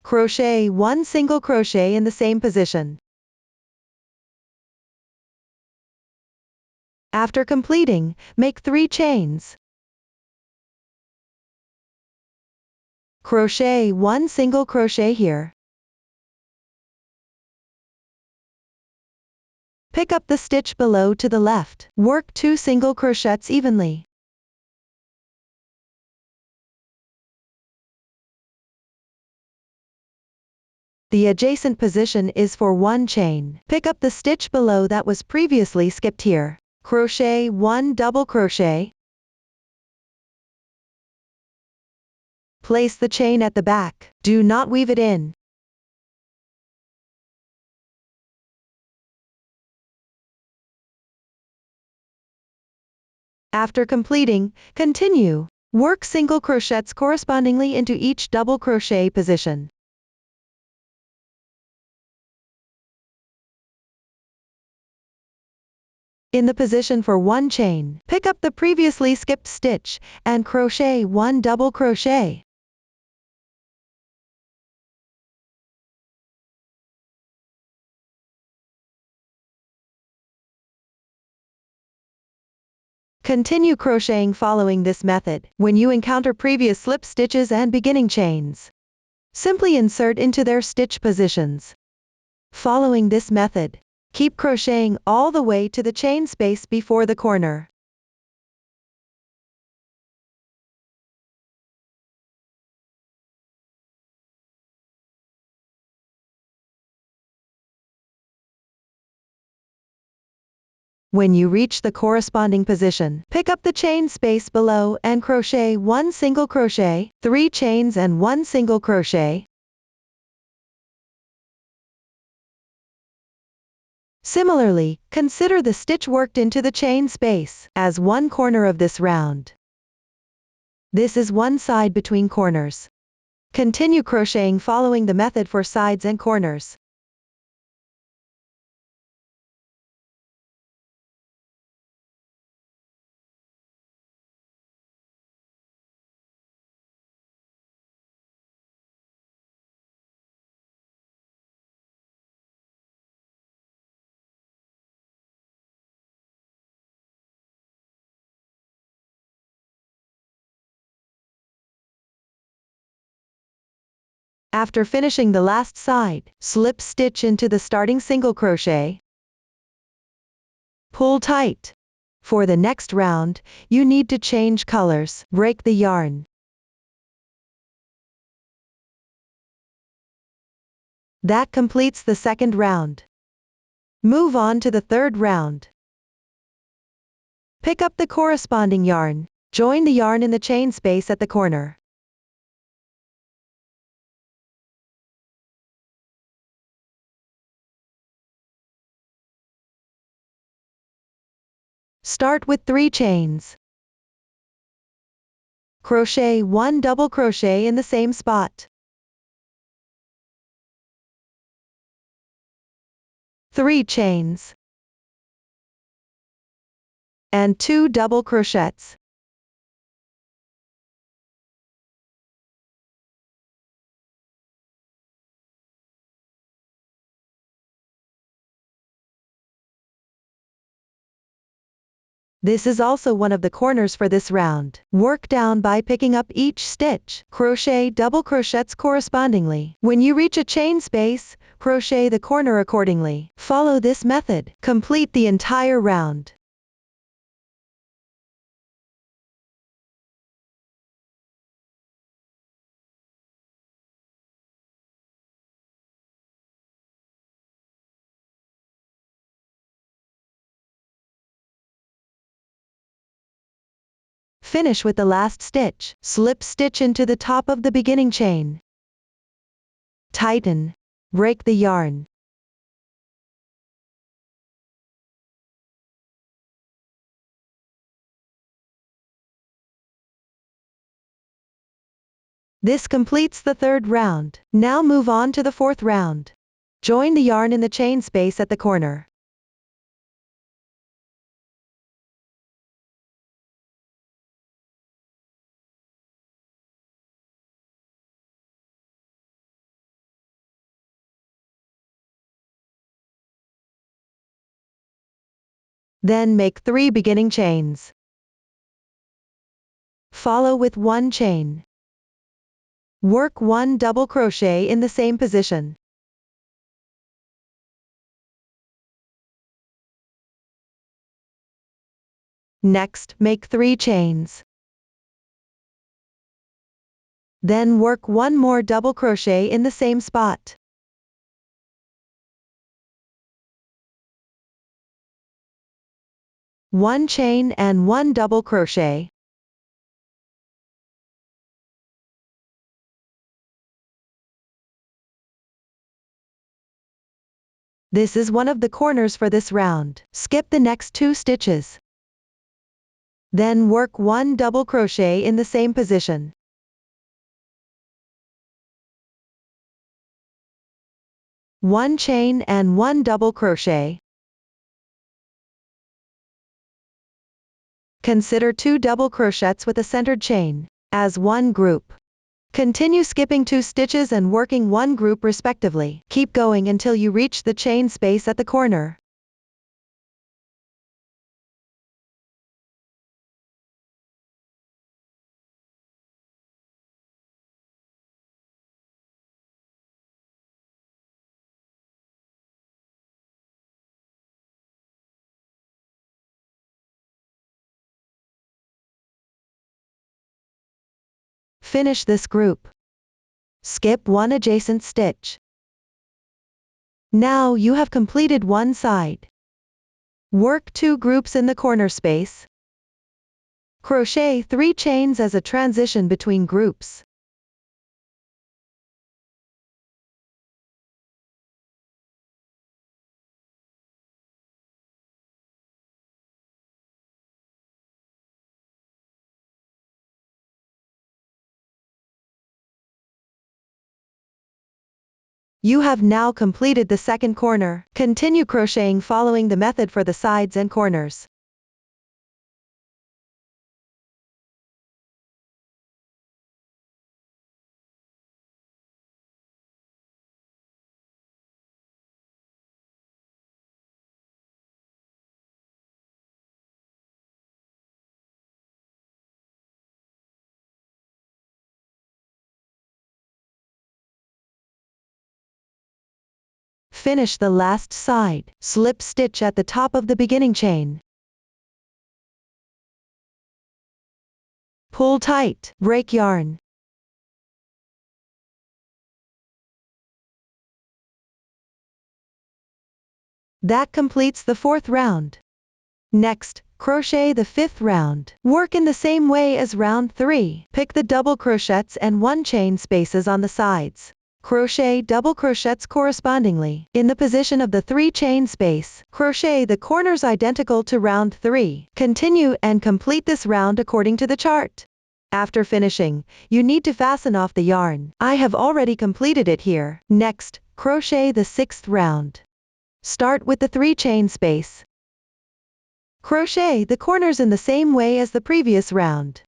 Crochet 1 single crochet in the same position. After completing, make 3 chains. Crochet 1 single crochet here. Pick up the stitch below to the left. Work 2 single crochets evenly. The adjacent position is for 1 chain. Pick up the stitch below that was previously skipped here. Crochet 1 double crochet. Place the chain at the back. Do not weave it in. After completing, continue. Work single crochets correspondingly into each double crochet position. In the position for 1 chain, pick up the previously skipped stitch and crochet 1 double crochet. Continue crocheting following this method. When you encounter previous slip stitches and beginning chains, simply insert into their stitch positions. Following this method, keep crocheting all the way to the chain space before the corner. When you reach the corresponding position, pick up the chain space below and crochet 1 single crochet, 3 chains and 1 single crochet. Similarly, consider the stitch worked into the chain space as one corner of this round. This is one side between corners. Continue crocheting following the method for sides and corners. After finishing the last side, slip stitch into the starting single crochet. Pull tight. For the next round, you need to change colors. Break the yarn. That completes the second round. Move on to the third round. Pick up the corresponding yarn. Join the yarn in the chain space at the corner. Start with 3 chains. Crochet 1 double crochet in the same spot. 3 chains. And 2 double crochets. This is also one of the corners for this round. Work down by picking up each stitch. Crochet double crochets correspondingly. When you reach a chain space, crochet the corner accordingly. Follow this method. Complete the entire round. Finish with the last stitch. Slip stitch into the top of the beginning chain. Tighten. Break the yarn. This completes the third round. Now move on to the fourth round. Join the yarn in the chain space at the corner. Then make 3 beginning chains. Follow with 1 chain. Work 1 double crochet in the same position. Next, make 3 chains. Then work 1 more double crochet in the same spot. One chain and 1 double crochet. This is one of the corners for this round. Skip the next 2 stitches. Then work 1 double crochet in the same position. One chain and 1 double crochet. Consider 2 double crochets with a centered chain as one group. Continue skipping 2 stitches and working one group respectively. Keep going until you reach the chain space at the corner. Finish this group. Skip 1 adjacent stitch. Now you have completed one side. Work 2 groups in the corner space. Crochet 3 chains as a transition between groups. You have now completed the second corner. Continue crocheting following the method for the sides and corners. Finish the last side. Slip stitch at the top of the beginning chain. Pull tight. Break yarn. That completes the 4th round. Next, crochet the 5th round. Work in the same way as round 3. Pick the double crochets and 1 chain spaces on the sides. Crochet double crochets correspondingly. In the position of the 3 chain space, crochet the corners identical to round 3. Continue and complete this round according to the chart. After finishing, you need to fasten off the yarn. I have already completed it here. Next, crochet the 6th round. Start with the 3 chain space. Crochet the corners in the same way as the previous round.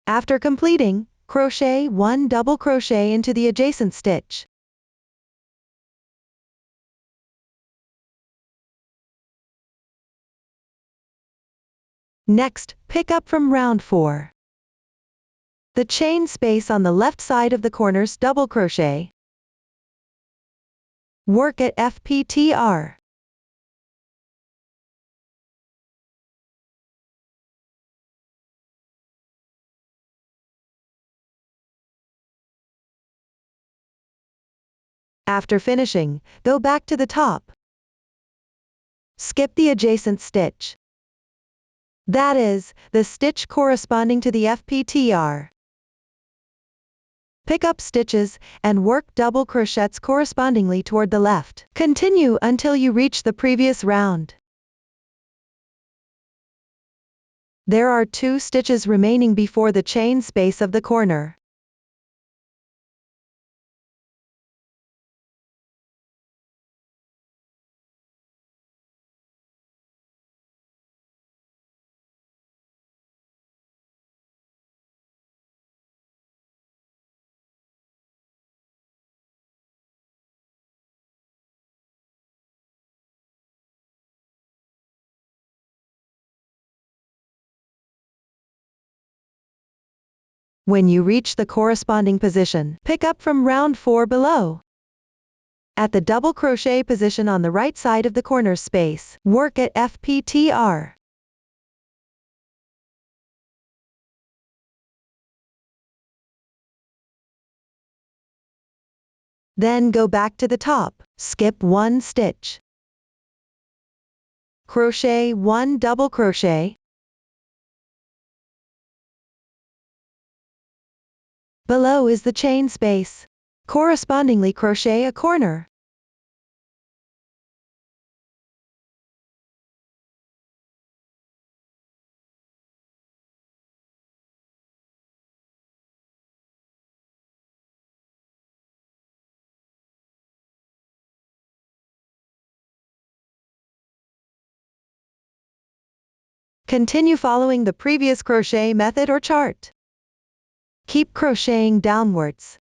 After completing, crochet 1 double crochet into the adjacent stitch. Next, pick up from round 4. The chain space on the left side of the corners double crochet. Work at FPTR. After finishing, go back to the top. Skip the adjacent stitch. That is, the stitch corresponding to the FPTR. pick up stitches, and work double crochets correspondingly toward the left. Continue until you reach the previous round. There are 2 stitches remaining before the chain space of the corner. When you reach the corresponding position, pick up from round 4 below. At the double crochet position on the right side of the corner space, work at FPTR. Then go back to the top, skip 1 stitch. Crochet 1 double crochet. Below is the chain space. Correspondingly crochet a corner. Continue following the previous crochet method or chart. Keep crocheting downwards.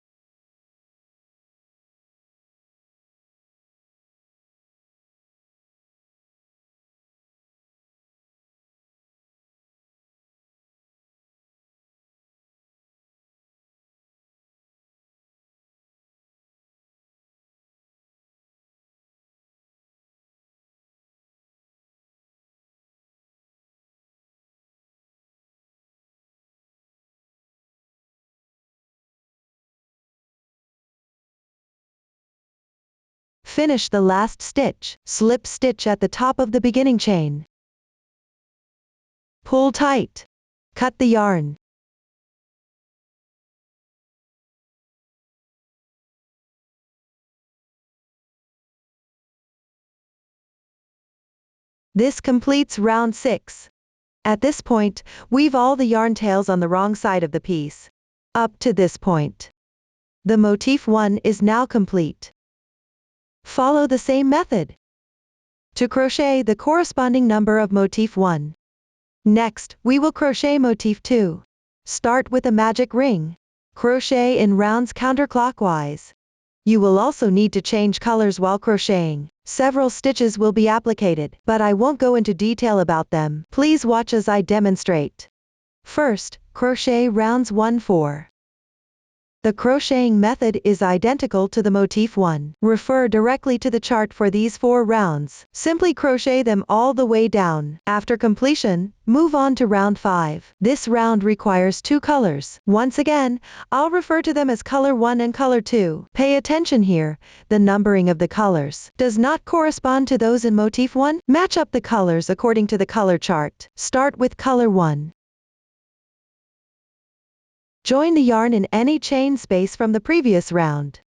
Finish the last stitch, slip stitch at the top of the beginning chain. Pull tight. Cut the yarn. This completes round 6. At this point, weave all the yarn tails on the wrong side of the piece. Up to this point. The motif 1 is now complete. Follow the same method to crochet the corresponding number of motif 1. Next, we will crochet motif 2. Start with a magic ring. Crochet in rounds counterclockwise. You will also need to change colors while crocheting. Several stitches will be applicated, but I won't go into detail about them. Please watch as I demonstrate. First, crochet rounds 1-4. The crocheting method is identical to the motif 1. Refer directly to the chart for these 4 rounds. Simply crochet them all the way down. After completion, move on to round 5. This round requires 2 colors. Once again, I'll refer to them as color 1 and color 2. Pay attention here, the numbering of the colors does not correspond to those in motif 1. Match up the colors according to the color chart. Start with color 1. Join the yarn in any chain space from the previous round.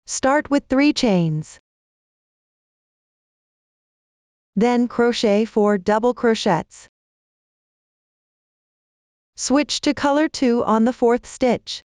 Start with 3 chains. Then crochet 4 double crochets. Switch to color 2 on the 4th stitch.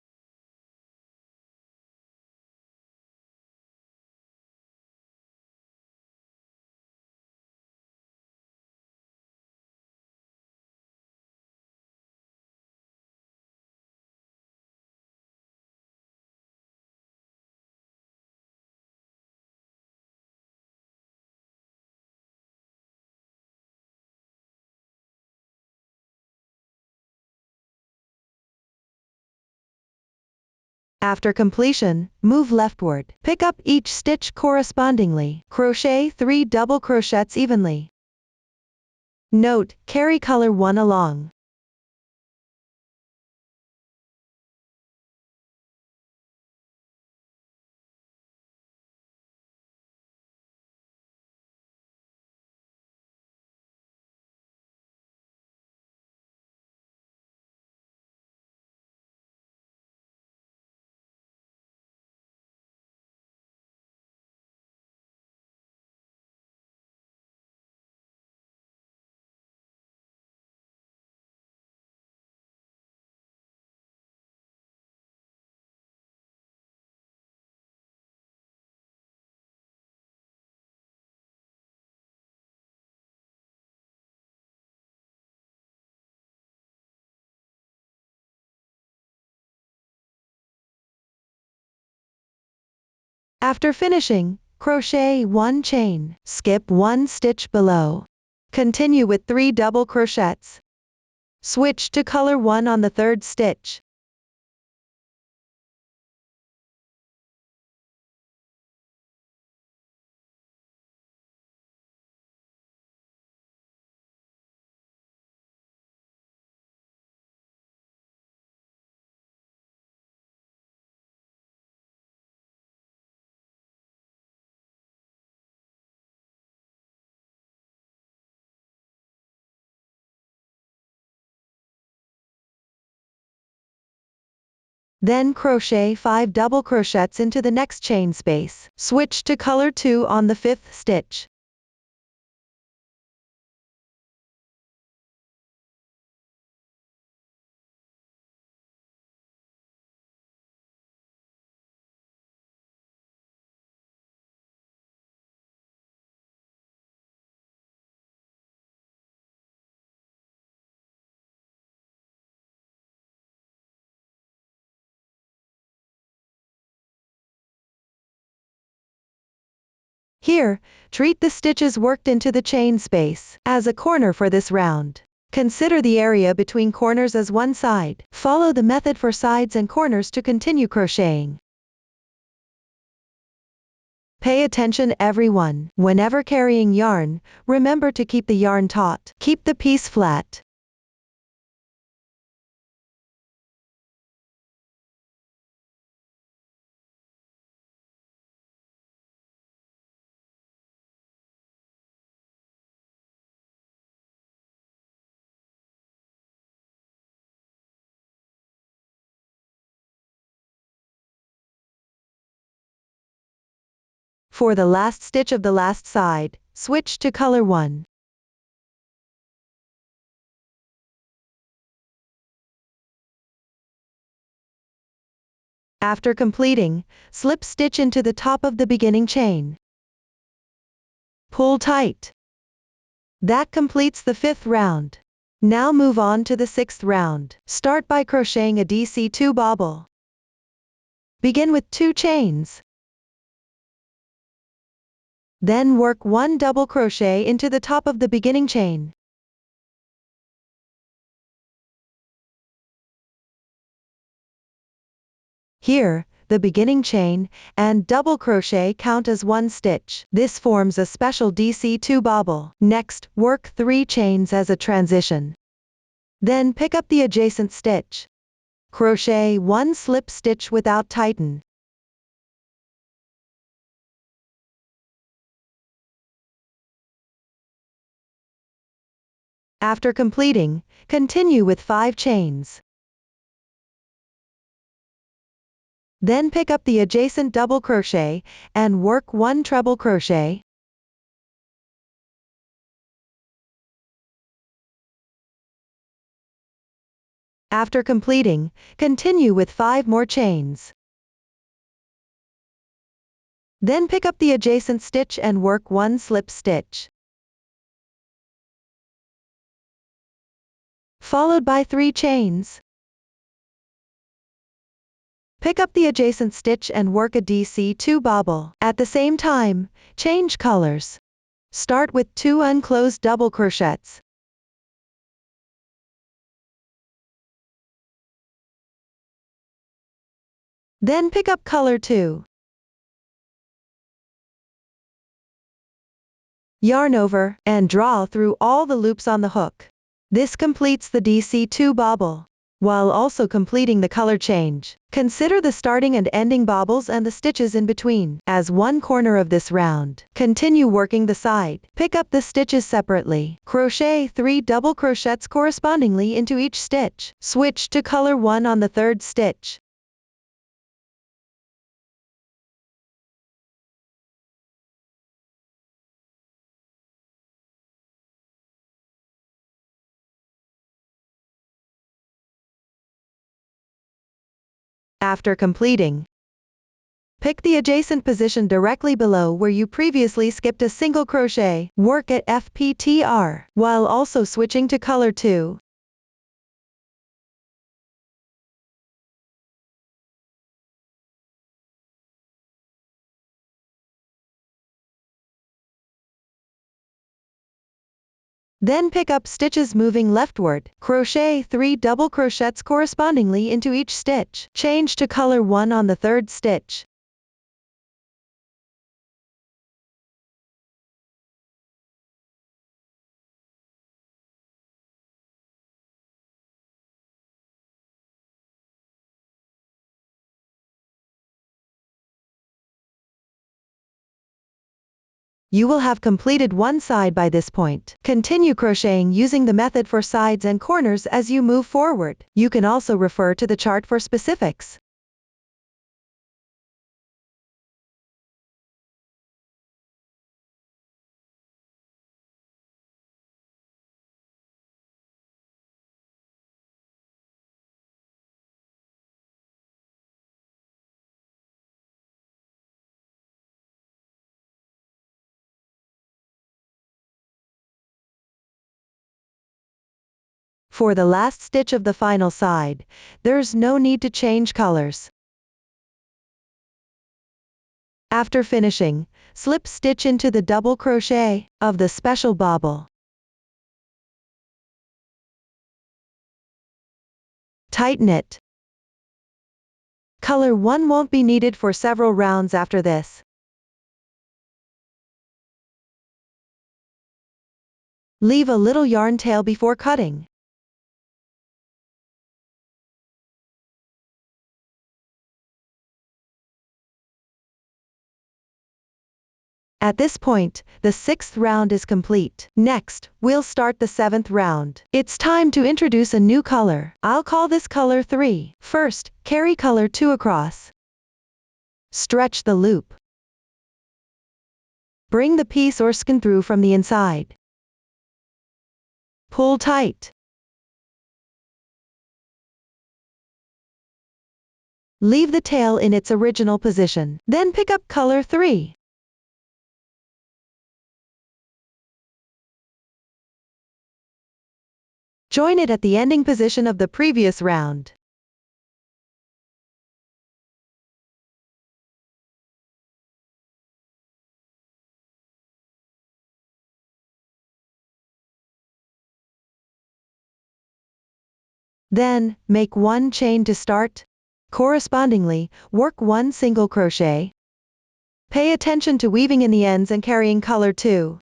After completion, move leftward. Pick up each stitch correspondingly. Crochet 3 double crochets evenly. Note, carry color 1 along. After finishing, crochet 1 chain, skip 1 stitch below. Continue with 3 double crochets. Switch to color 1 on the 3rd stitch. Then crochet 5 double crochets into the next chain space. Switch to color 2 on the 5th stitch. Here, treat the stitches worked into the chain space as a corner for this round. Consider the area between corners as one side. Follow the method for sides and corners to continue crocheting. Pay attention everyone. Whenever carrying yarn, remember to keep the yarn taut. Keep the piece flat. For the last stitch of the last side, switch to color 1. After completing, slip stitch into the top of the beginning chain. Pull tight. That completes the 5th round. Now move on to the 6th round. Start by crocheting a DC2 bobble. Begin with 2 chains. Then work 1 double crochet into the top of the beginning chain. Here, the beginning chain and double crochet count as 1 stitch. This forms a special DC2 bobble. Next, work 3 chains as a transition. Then pick up the adjacent stitch. Crochet 1 slip stitch without tighten. After completing, continue with 5 chains. Then pick up the adjacent double crochet and work 1 treble crochet. After completing, continue with 5 more chains. Then pick up the adjacent stitch and work 1 slip stitch, followed by 3 chains. Pick up the adjacent stitch and work a DC2 bobble. At the same time, change colors. Start with 2 unclosed double crochets. Then pick up color 2. Yarn over, and draw through all the loops on the hook. This completes the DC2 bobble, while also completing the color change. Consider the starting and ending bobbles and the stitches in between as one corner of this round. Continue working the side. Pick up the stitches separately. Crochet 3 double crochets correspondingly into each stitch. Switch to color 1 on the 3rd stitch. After completing, pick the adjacent position directly below where you previously skipped a single crochet. Work at FPTR, while also switching to color 2. Then pick up stitches moving leftward. Crochet 3 double crochets correspondingly into each stitch. Change to color 1 on the third stitch. You will have completed one side by this point. Continue crocheting using the method for sides and corners as you move forward. You can also refer to the chart for specifics. For the last stitch of the final side, there's no need to change colors. After finishing, slip stitch into the double crochet of the special bobble. Tighten it. Color 1 won't be needed for several rounds after this. Leave a little yarn tail before cutting. At this point, the 6th round is complete. Next, we'll start the 7th round. It's time to introduce a new color. I'll call this color 3. First, carry color 2 across. Stretch the loop. Bring the piece or skein through from the inside. Pull tight. Leave the tail in its original position. Then pick up color 3. Join it at the ending position of the previous round. Then, make 1 chain to start. Correspondingly, work 1 single crochet. Pay attention to weaving in the ends and carrying color 2.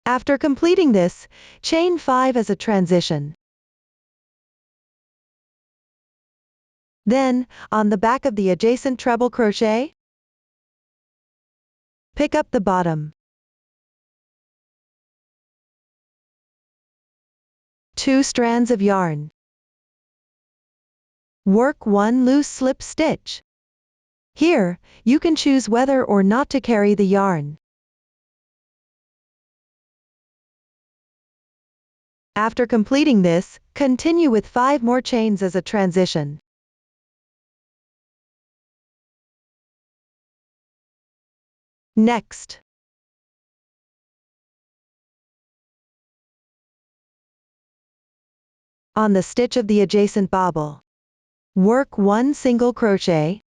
After completing this, chain 5 as a transition. Then, on the back of the adjacent treble crochet, pick up the bottom. 2 strands of yarn. Work 1 loose slip stitch. Here, you can choose whether or not to carry the yarn. After completing this, continue with 5 more chains as a transition. Next, on the stitch of the adjacent bobble, work 1 single crochet.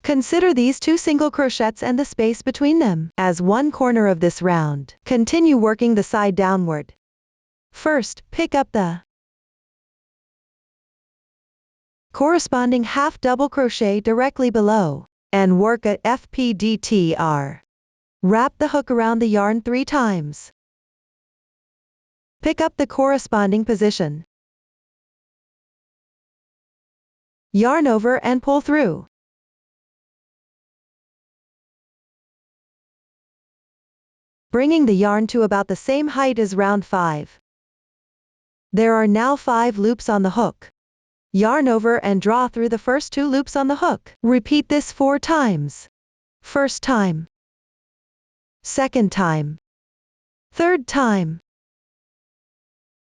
Consider these 2 single crochets and the space between them as one corner of this round. Continue working the side downward. First, pick up the corresponding half double crochet directly below, and work a FPDTR. Wrap the hook around the yarn 3 times. Pick up the corresponding position. Yarn over and pull through. Bringing the yarn to about the same height as round 5. There are now 5 loops on the hook. Yarn over and draw through the first 2 loops on the hook. Repeat this 4 times. First time. Second time. Third time.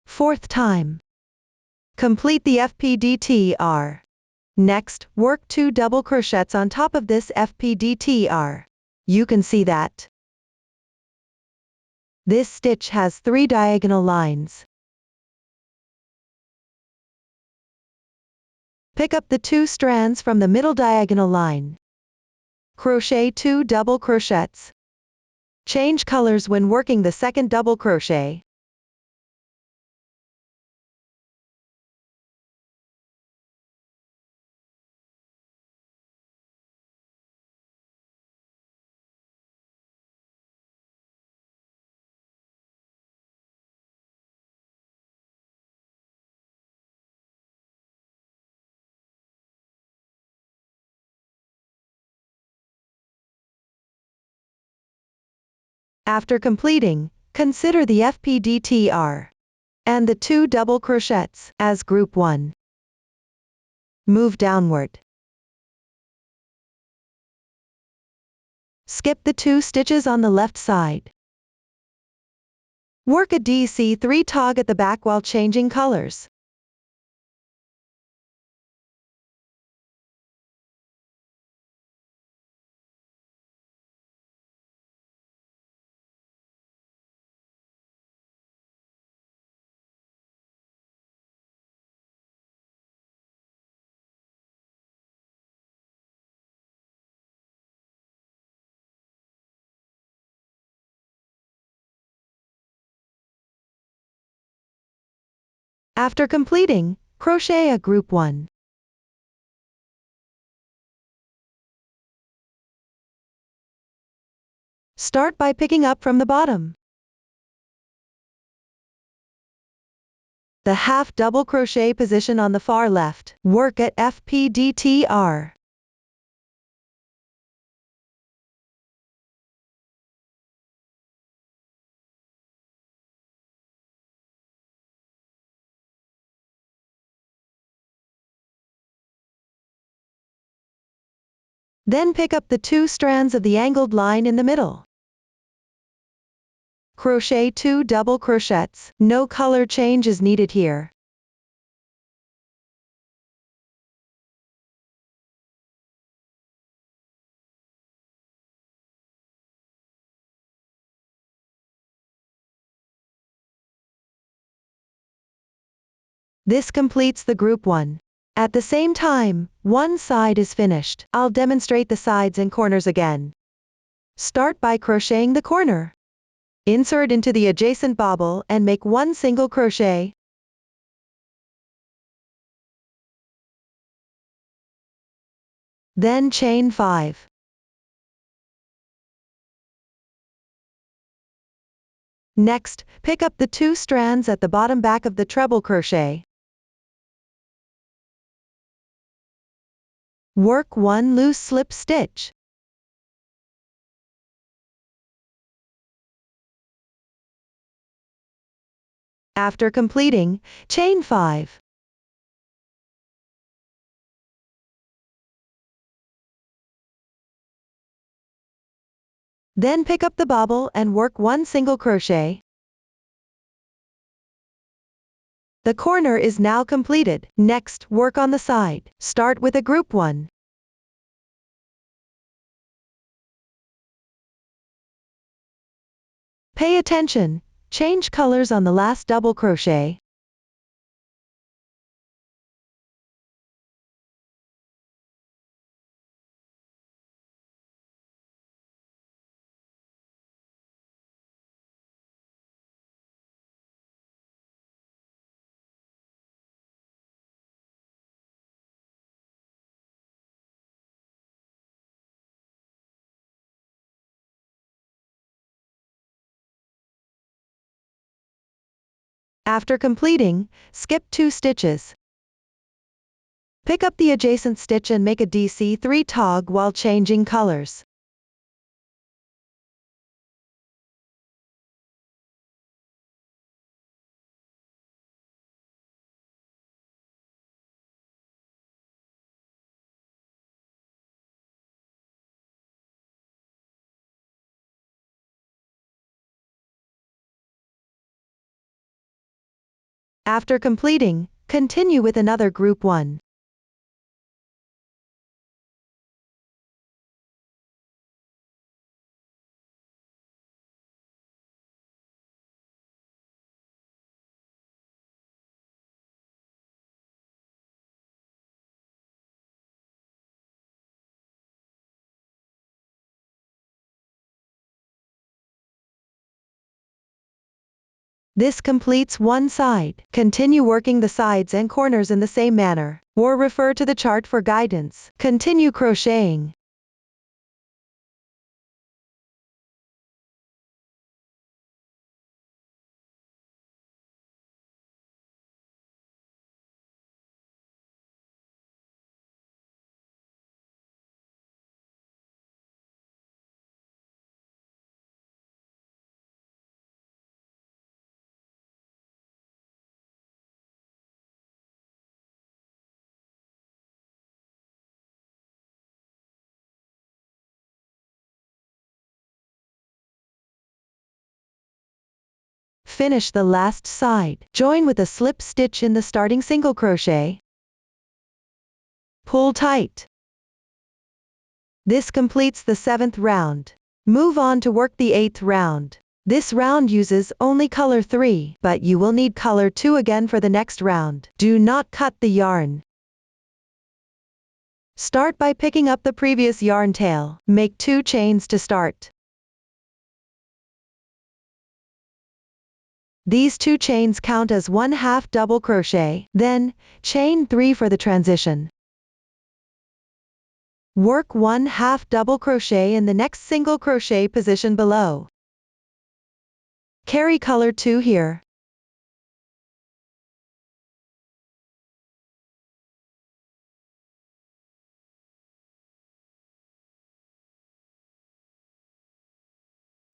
Fourth time. Complete the FPDTR. Next, work 2 double crochets on top of this FPDTR. You can see that This stitch has 3 diagonal lines. Pick up the 2 strands from the middle diagonal line. Crochet 2 double crochets. Change colors when working the second double crochet. After completing, consider the FPDTR and the 2 double crochets as group 1. Move downward. Skip the 2 stitches on the left side. Work a DC3 tog at the back while changing colors. After completing, crochet a group 1. Start by picking up from the bottom. The half double crochet position on the far left. Work at FPDTR. Then pick up the 2 strands of the angled line in the middle. Crochet 2 double crochets. No color change is needed here. This completes the group 1. At the same time, one side is finished. I'll demonstrate the sides and corners again. Start by crocheting the corner. Insert into the adjacent bobble and make 1 single crochet. Then chain 5. Next, pick up the 2 strands at the bottom back of the treble crochet. Work 1 loose slip stitch. After completing, chain 5. Then pick up the bobble and work 1 single crochet. The corner is now completed. Next, work on the side. Start with a group 1. Pay attention, change colors on the last double crochet. After completing, skip 2 stitches. Pick up the adjacent stitch and make a DC3 tog while changing colors. After completing, continue with another group 1. This completes one side. Continue working the sides and corners in the same manner, or refer to the chart for guidance. Continue crocheting. Finish the last side. Join with a slip stitch in the starting single crochet. Pull tight. This completes the 7th round. Move on to work the 8th round. This round uses only color 3, but you will need color 2 again for the next round. Do not cut the yarn. Start by picking up the previous yarn tail. Make 2 chains to start. These 2 chains count as 1/2 double crochet, then, chain 3 for the transition. Work 1/2 double crochet in the next single crochet position below. Carry color 2 here.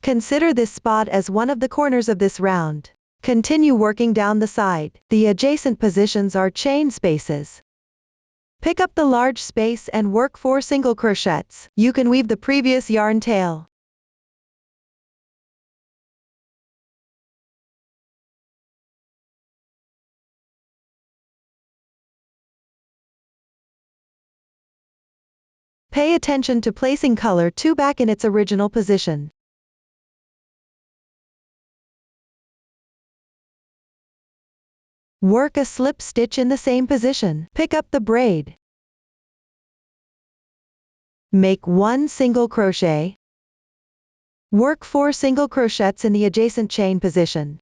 Consider this spot as one of the corners of this round. Continue working down the side. The adjacent positions are chain spaces. Pick up the large space and work 4 single crochets. You can weave the previous yarn tail. Pay attention to placing color 2 back in its original position. Work a slip stitch in the same position. Pick up the braid. Make 1 single crochet. Work 4 single crochets in the adjacent chain position.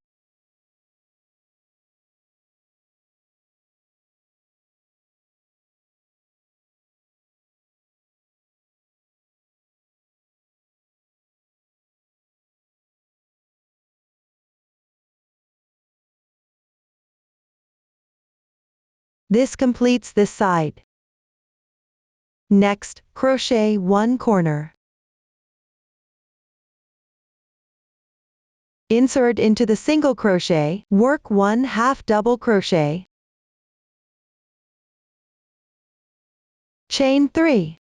This completes this side. Next, crochet 1 corner. Insert into the single crochet, work 1/2 double crochet. Chain 3.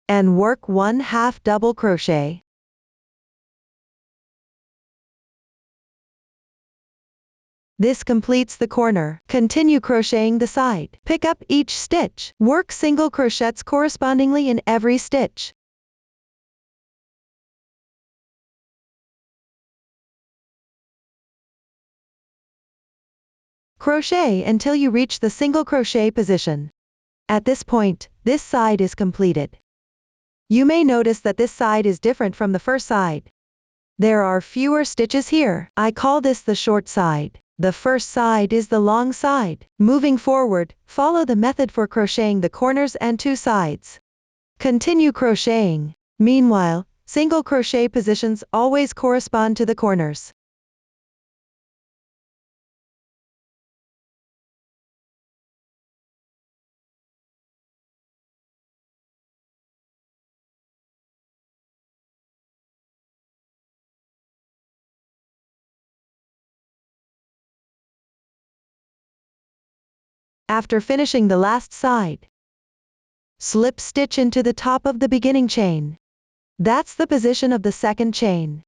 And work 1/2 double crochet. This completes the corner. Continue crocheting the side. Pick up each stitch. Work single crochets correspondingly in every stitch. Crochet until you reach the single crochet position. At this point, this side is completed. You may notice that this side is different from the first side. There are fewer stitches here. I call this the short side. The first side is the long side. Moving forward, follow the method for crocheting the corners and 2 sides. Continue crocheting. Meanwhile, single crochet positions always correspond to the corners. After finishing the last side, slip stitch into the top of the beginning chain. That's the position of the second chain.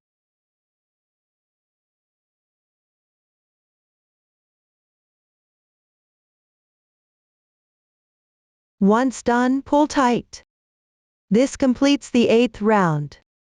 Once done, pull tight. This completes the 8th round.